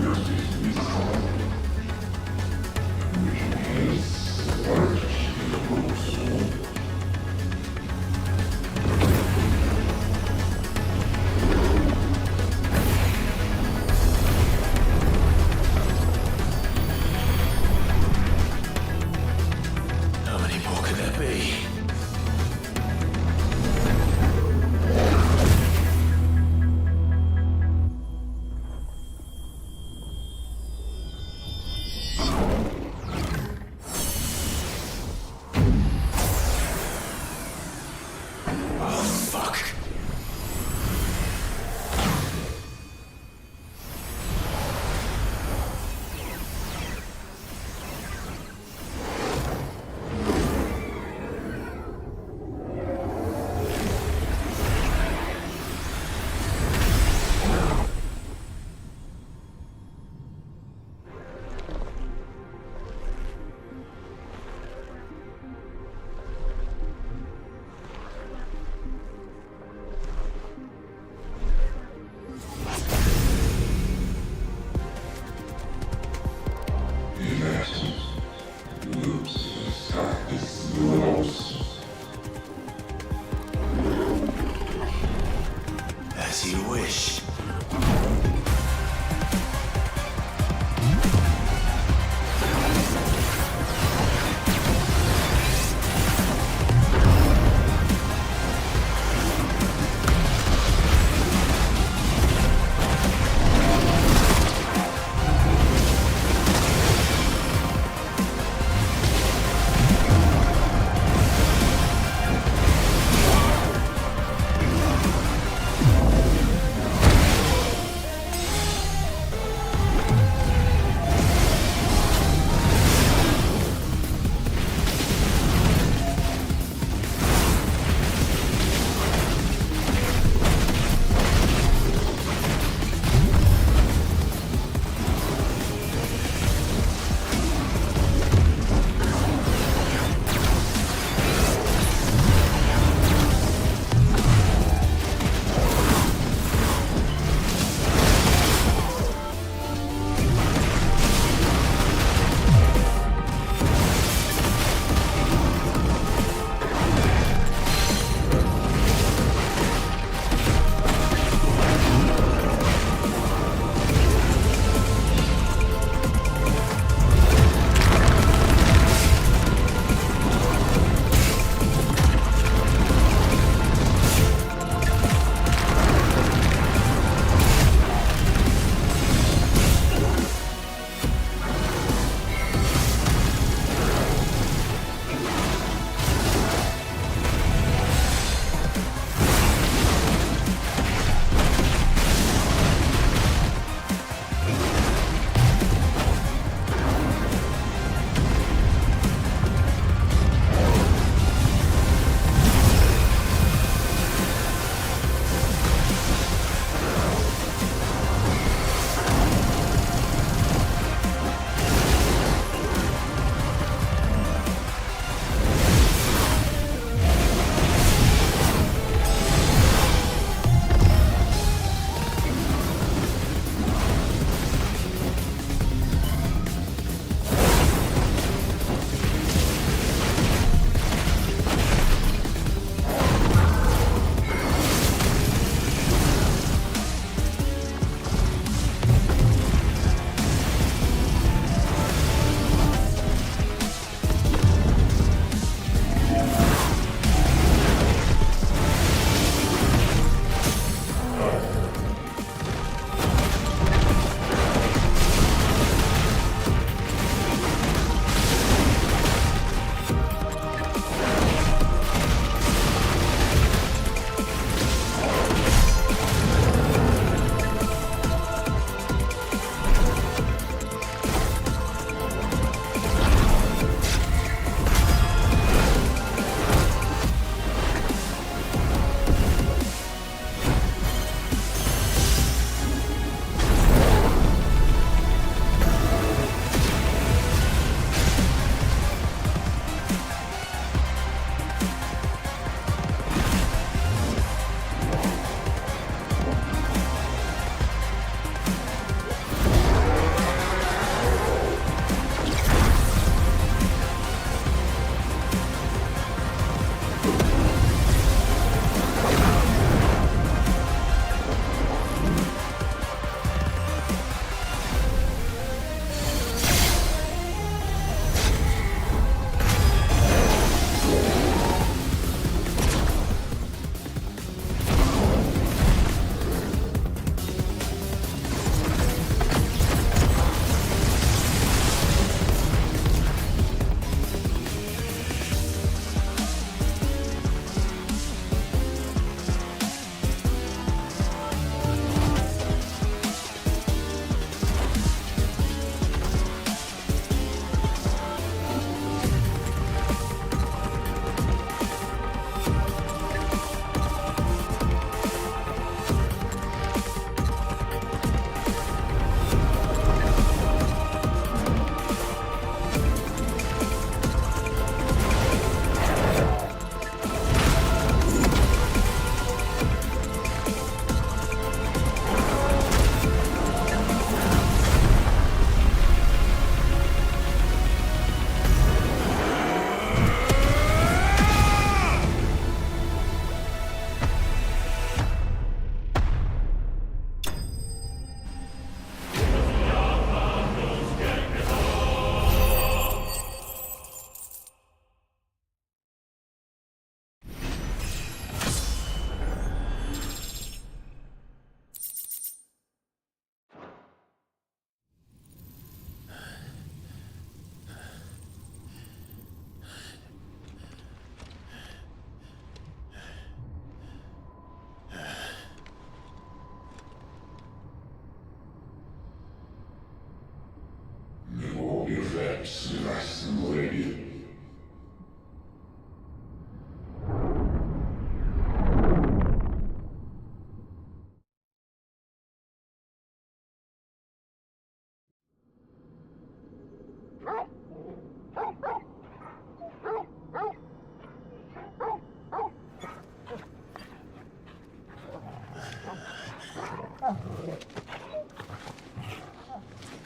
How many more could there be?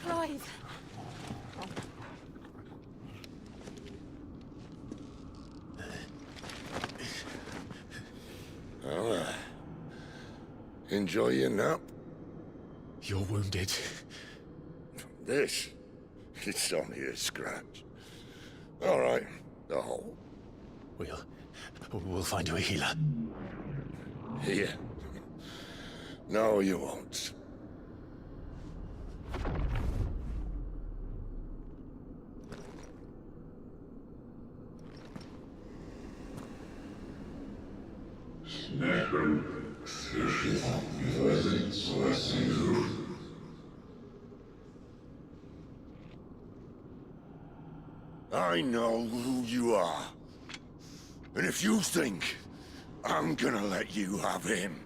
Clive! Well, enjoy your nap. You're wounded. This? It's only a scratch. All right, the hole. We'll find you a healer. Here. No, you won't. I know who you are. And if you think I'm gonna let you have him...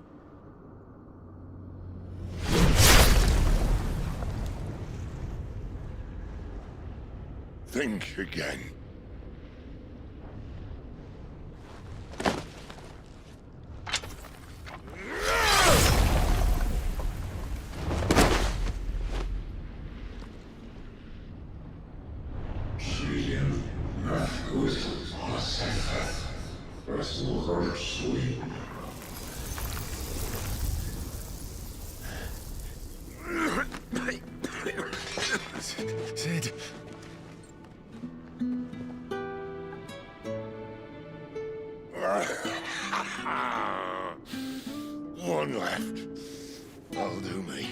think again. Sid. One left. That'll do me.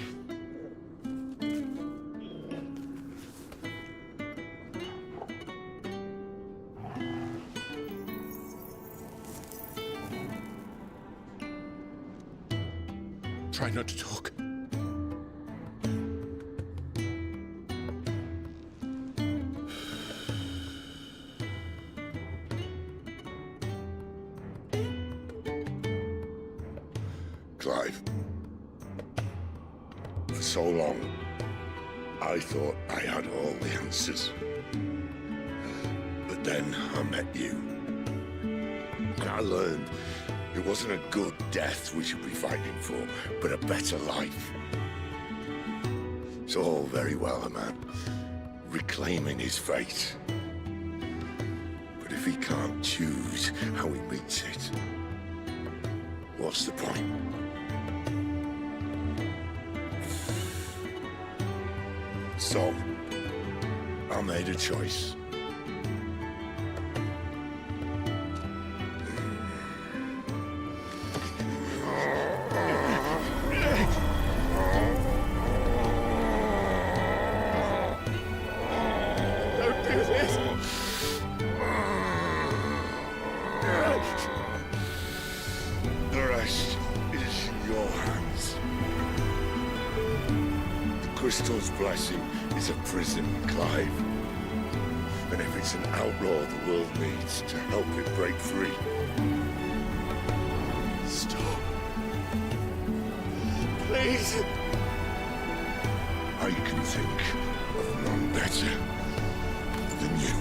Try not to talk. Clive. For so long, I thought I had all the answers. But then I met you. And I learned it wasn't a good death we should be fighting for, but a better life. It's all very well, a man reclaiming his fate. But if he can't choose how he meets it, what's the point? So, I made a choice. Don't do this! The rest is in your hands. The Crystal's blessing is a prison, Clive. And if it's an outlaw the world needs to help it break free... Stop. Please. I can think of none better than you.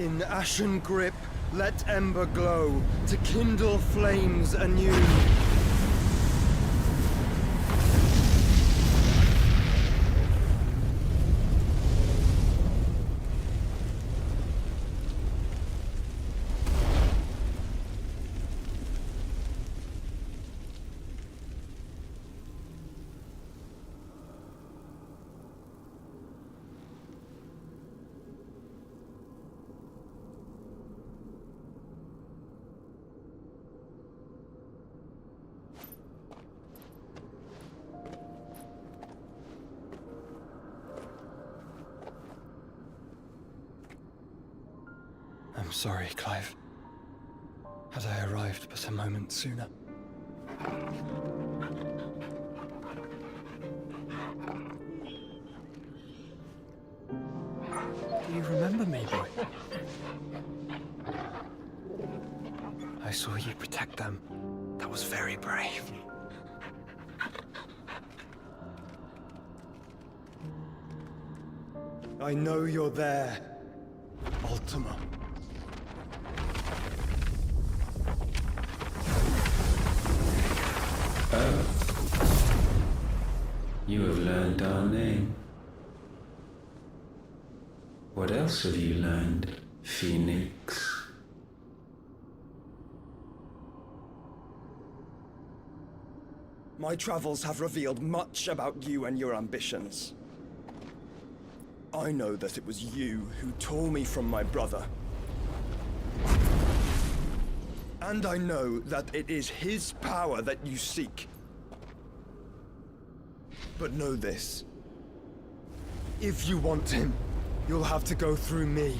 In ashen grip, let ember glow, to kindle flames anew. I'm sorry, Clive. Had I arrived but a moment sooner. Do you remember me, boy? I saw you protect them. That was very brave. I know you're there, Ultima. You have learned our name. What else have you learned, Phoenix? My travels have revealed much about you and your ambitions. I know that it was you who tore me from my brother. And I know that it is his power that you seek. But know this. If you want him, you'll have to go through me.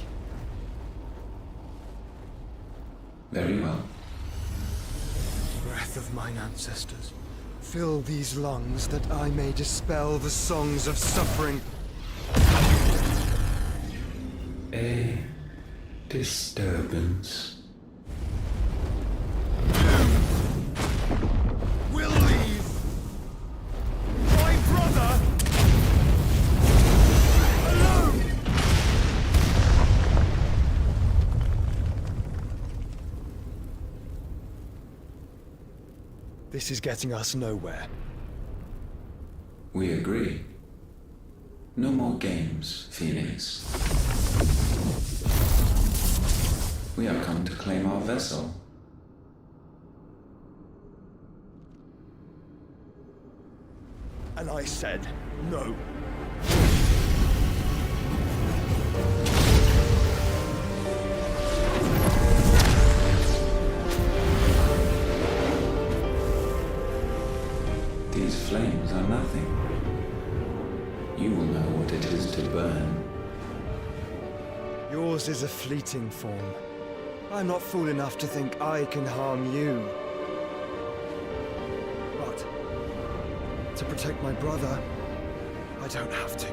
Very well. Breath of mine ancestors, fill these lungs that I may dispel the songs of suffering. A disturbance. We'll leave! My brother! Alone! This is getting us nowhere. We agree. No more games, Phoenix. We have come to claim our vessel. And I said no. These flames are nothing. You will know what it is to burn. Yours is a fleeting form. I'm not fool enough to think I can harm you. But to protect my brother, I don't have to.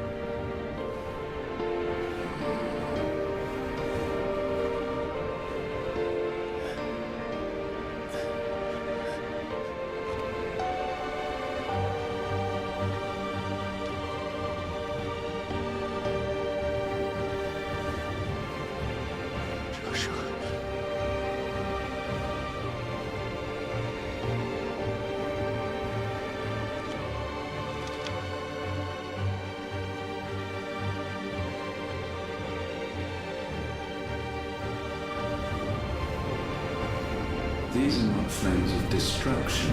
These are not flames of destruction.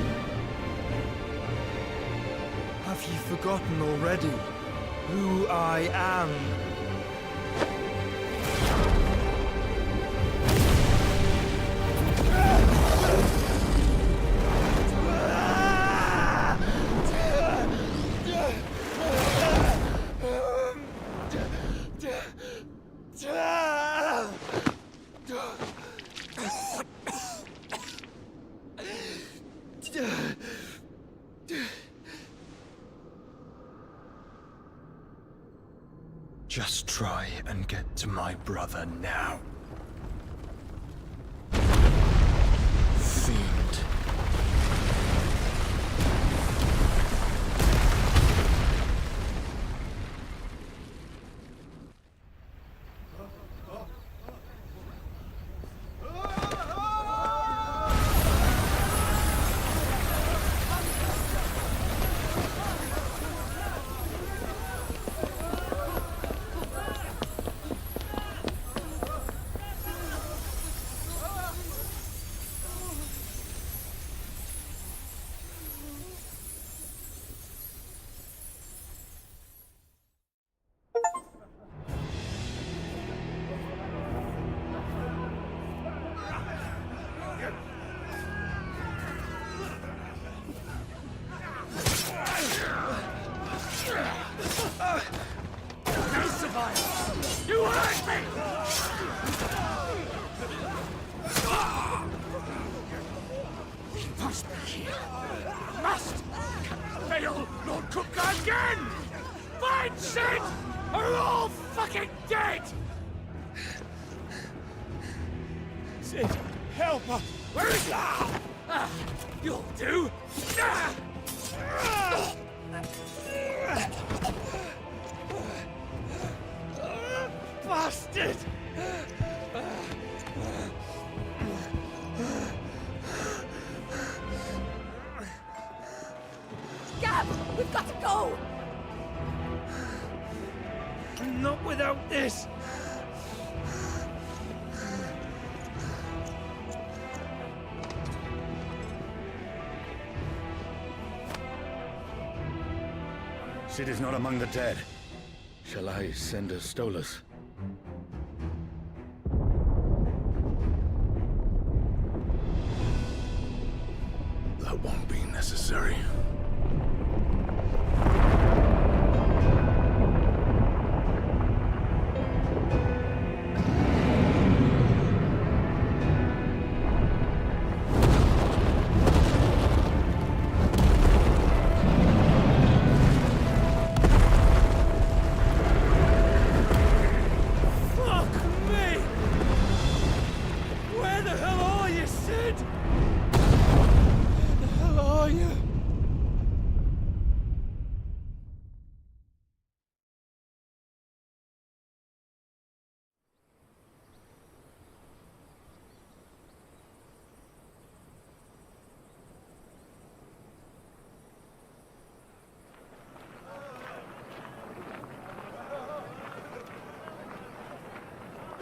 Have you forgotten already who I am? Just try and get to my brother now. Fiend. Crucify! You hurt me! He must be here. Must! Fail, Lord Cook again! Find Sid! Or we're all fucking dead! Sid, help us! Where is he? You'll do! Bastard! Gab, we've got to go! Not without this! Sid is not among the dead. Shall I send a Stolas? That won't be necessary.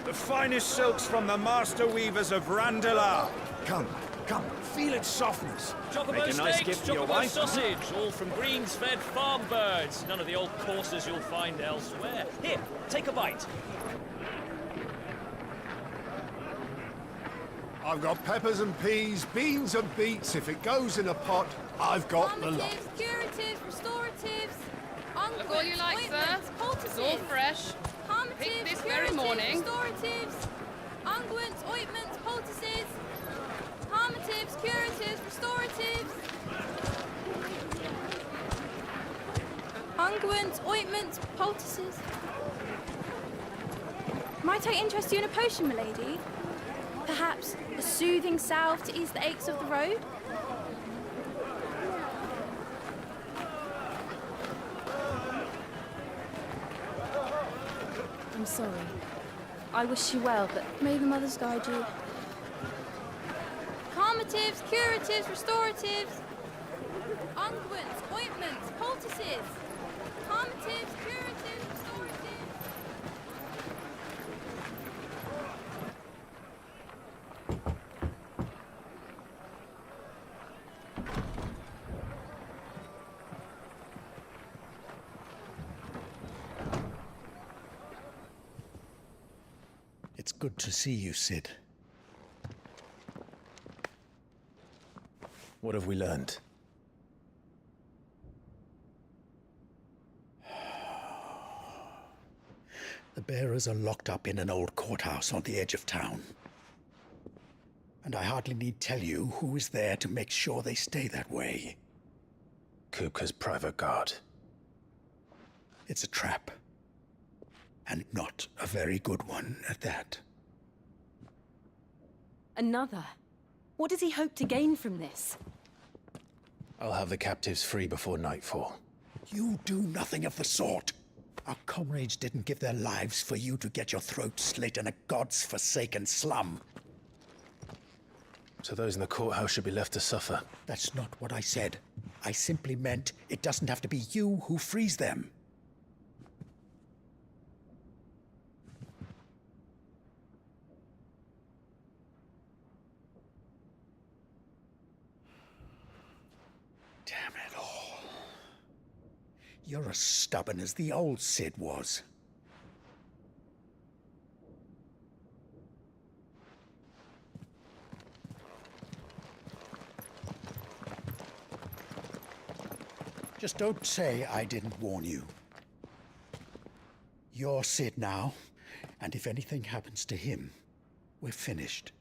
The finest silks from the master weavers of Randalar. Come, come, feel its softness. Chocobo Make a nice steaks, gift for your chocobo wife. sausage, all from greens-fed farm birds. None of the old courses you'll find elsewhere. Here, take a bite. I've got peppers and peas, beans and beets. If it goes in a pot, I've got the lot. Curatives, restoratives, unguents, Look all you like, sir. ointments, poultices. It's all fresh. Picked this very morning. Restoratives, unguents, ointments, poultices. Harmatives, curatives, restoratives. Unguents, ointments, poultices. Might I interest you in a potion, milady? Perhaps a soothing salve to ease the aches of the road? I'm sorry. I wish you well, but may the mothers guide you. Calmatives, curatives, restoratives. Unguents, ointments, poultices. Calmatives, curatives, restoratives. It's good to see you, Sid. What have we learned? The bearers are locked up in an old courthouse on the edge of town. And I hardly need tell you who is there to make sure they stay that way. Kupka's private guard. It's a trap. And not a very good one at that. Another? What does he hope to gain from this? I'll have the captives free before nightfall. You do nothing of the sort. Our comrades didn't give their lives for you to get your throat slit in a god's forsaken slum. So those in the courthouse should be left to suffer. That's not what I said. I simply meant it doesn't have to be you who frees them. Damn it all. You're as stubborn as the old Sid was. Just don't say I didn't warn you. You're Sid now, and if anything happens to him, we're finished.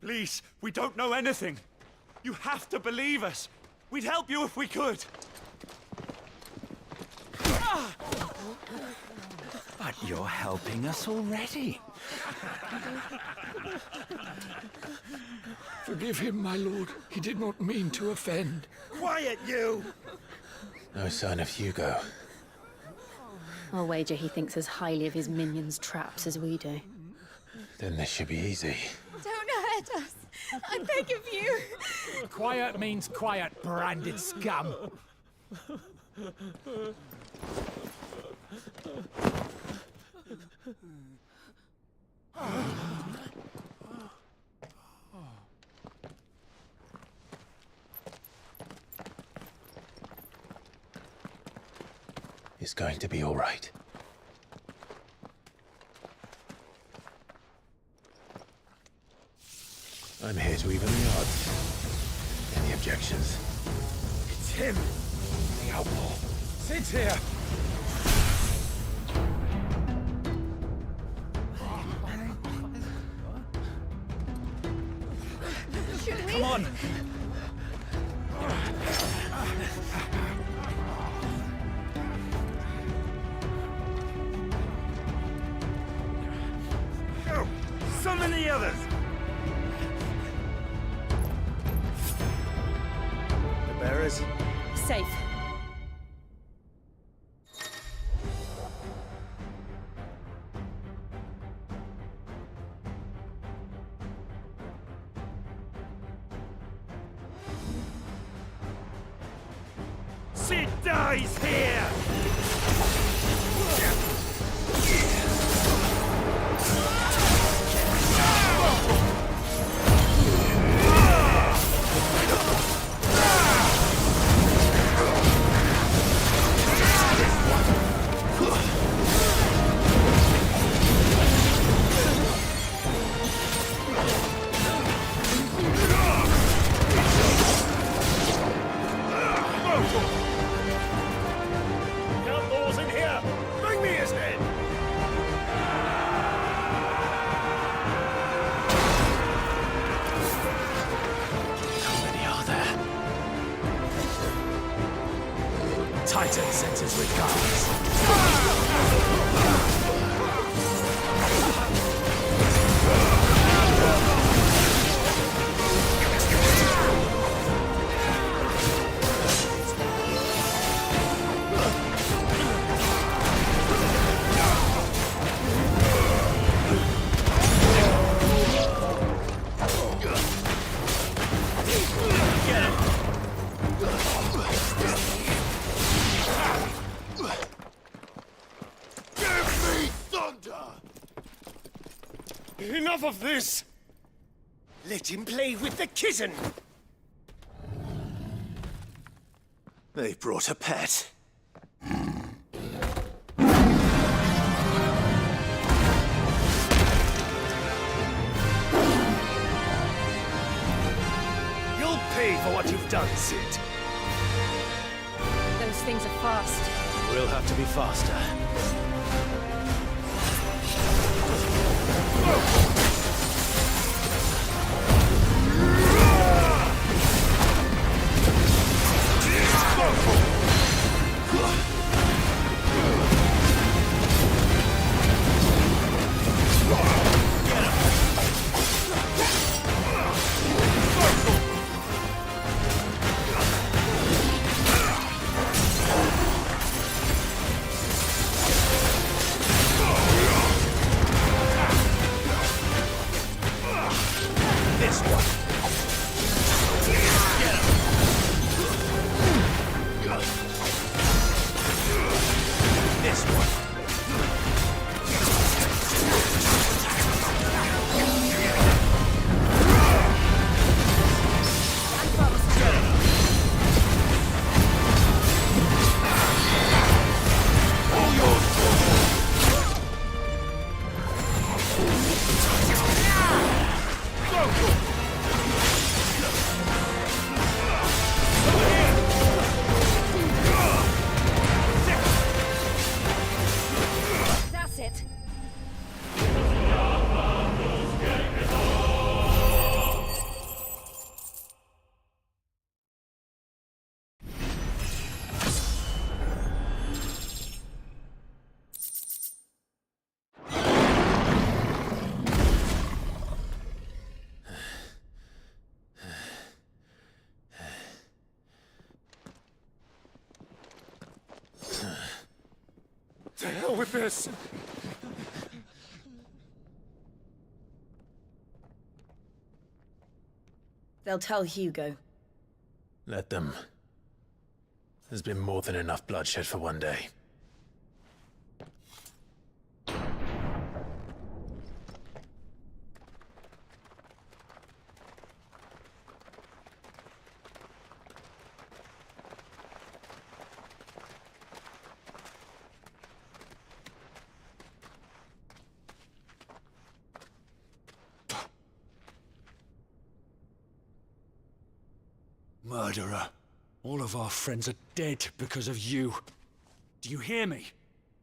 Please, we don't know anything. You have to believe us. We'd help you if we could. But you're helping us already. Forgive him, my lord. He did not mean to offend. Quiet, you! No sign of Hugo. I'll wager he thinks as highly of his minions' traps as we do. Then this should be easy. Don't hurt us. I beg of you. Quiet means quiet, branded scum. It's going to be all right. I'm here to even the odds. Any objections? It's him, the outlaw. Sid's here. Come on. Go! Summon the others! The bearers? Safe. Sid dies here! Outlaws in here! Bring me his head! How many are there? Titan sends his regards. Enough of this! Let him play with the kitten! They've brought a pet. You'll pay for what you've done, Sid. Those things are fast. We'll have to be faster. This one. hell with this! They'll tell Hugo. Let them. There's been more than enough bloodshed for one day. Murderer. All of our friends are dead because of you. Do you hear me?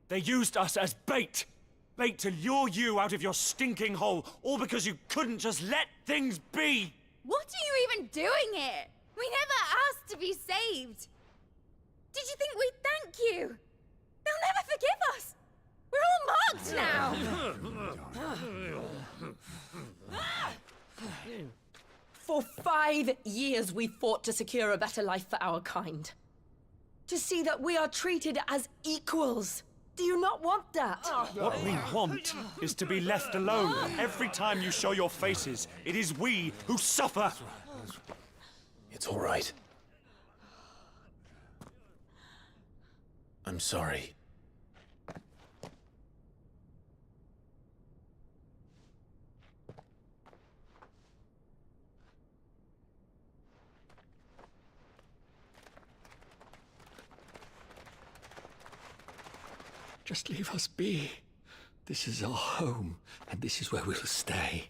They used us as bait. Bait to lure you out of your stinking hole, all because you couldn't just let things be. What are you even doing here? We never asked to be saved. Did you think we'd thank you? They'll never forgive us. We're all marked now. For 5 years we fought to secure a better life for our kind. To see that we are treated as equals. Do you not want that? What we want is to be left alone. Every time you show your faces, it is we who suffer. It's all right. I'm sorry. Just leave us be. This is our home, and this is where we'll stay.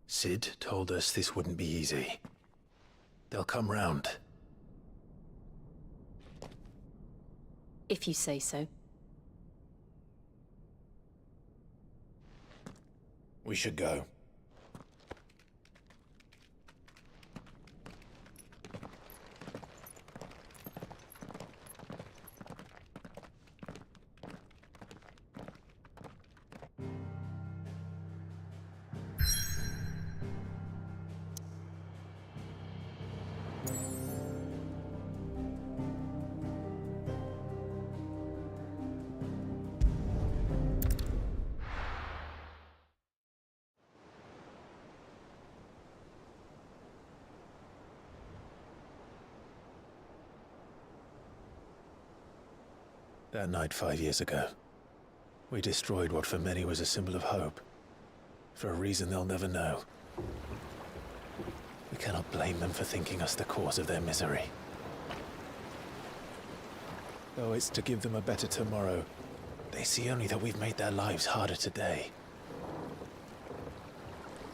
Sid told us this wouldn't be easy. They'll come round. If you say so. We should go. That night 5 years ago, we destroyed what for many was a symbol of hope. For a reason they'll never know. We cannot blame them for thinking us the cause of their misery. Though it's to give them a better tomorrow, they see only that we've made their lives harder today.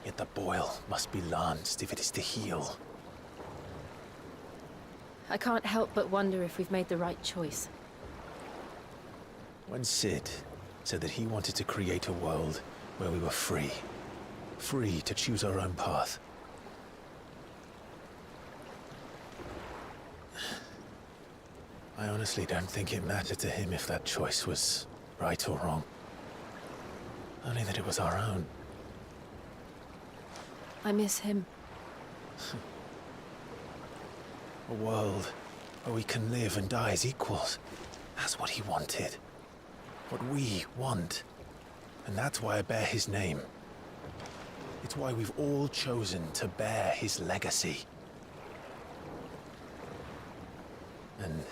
Yet the boil must be lanced if it is to heal. I can't help but wonder if we've made the right choice. When Sid said that he wanted to create a world where we were free. Free to choose our own path. I honestly don't think it mattered to him if that choice was right or wrong. Only that it was our own. I miss him. A world where we can live and die as equals. That's what he wanted. What we want. And that's why I bear his name. It's why we've all chosen to bear his legacy. And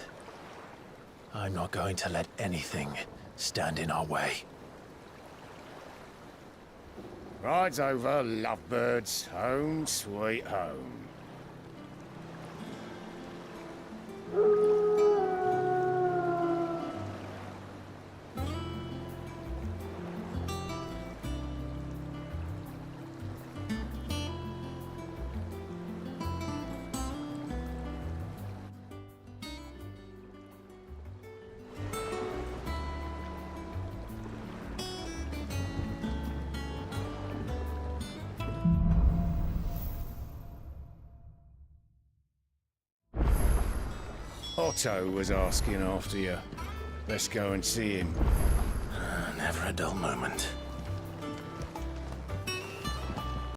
I'm not going to let anything stand in our way. Rides over, lovebirds. Home, sweet home. Otto was asking after you. Let's go and see him. Never a dull moment.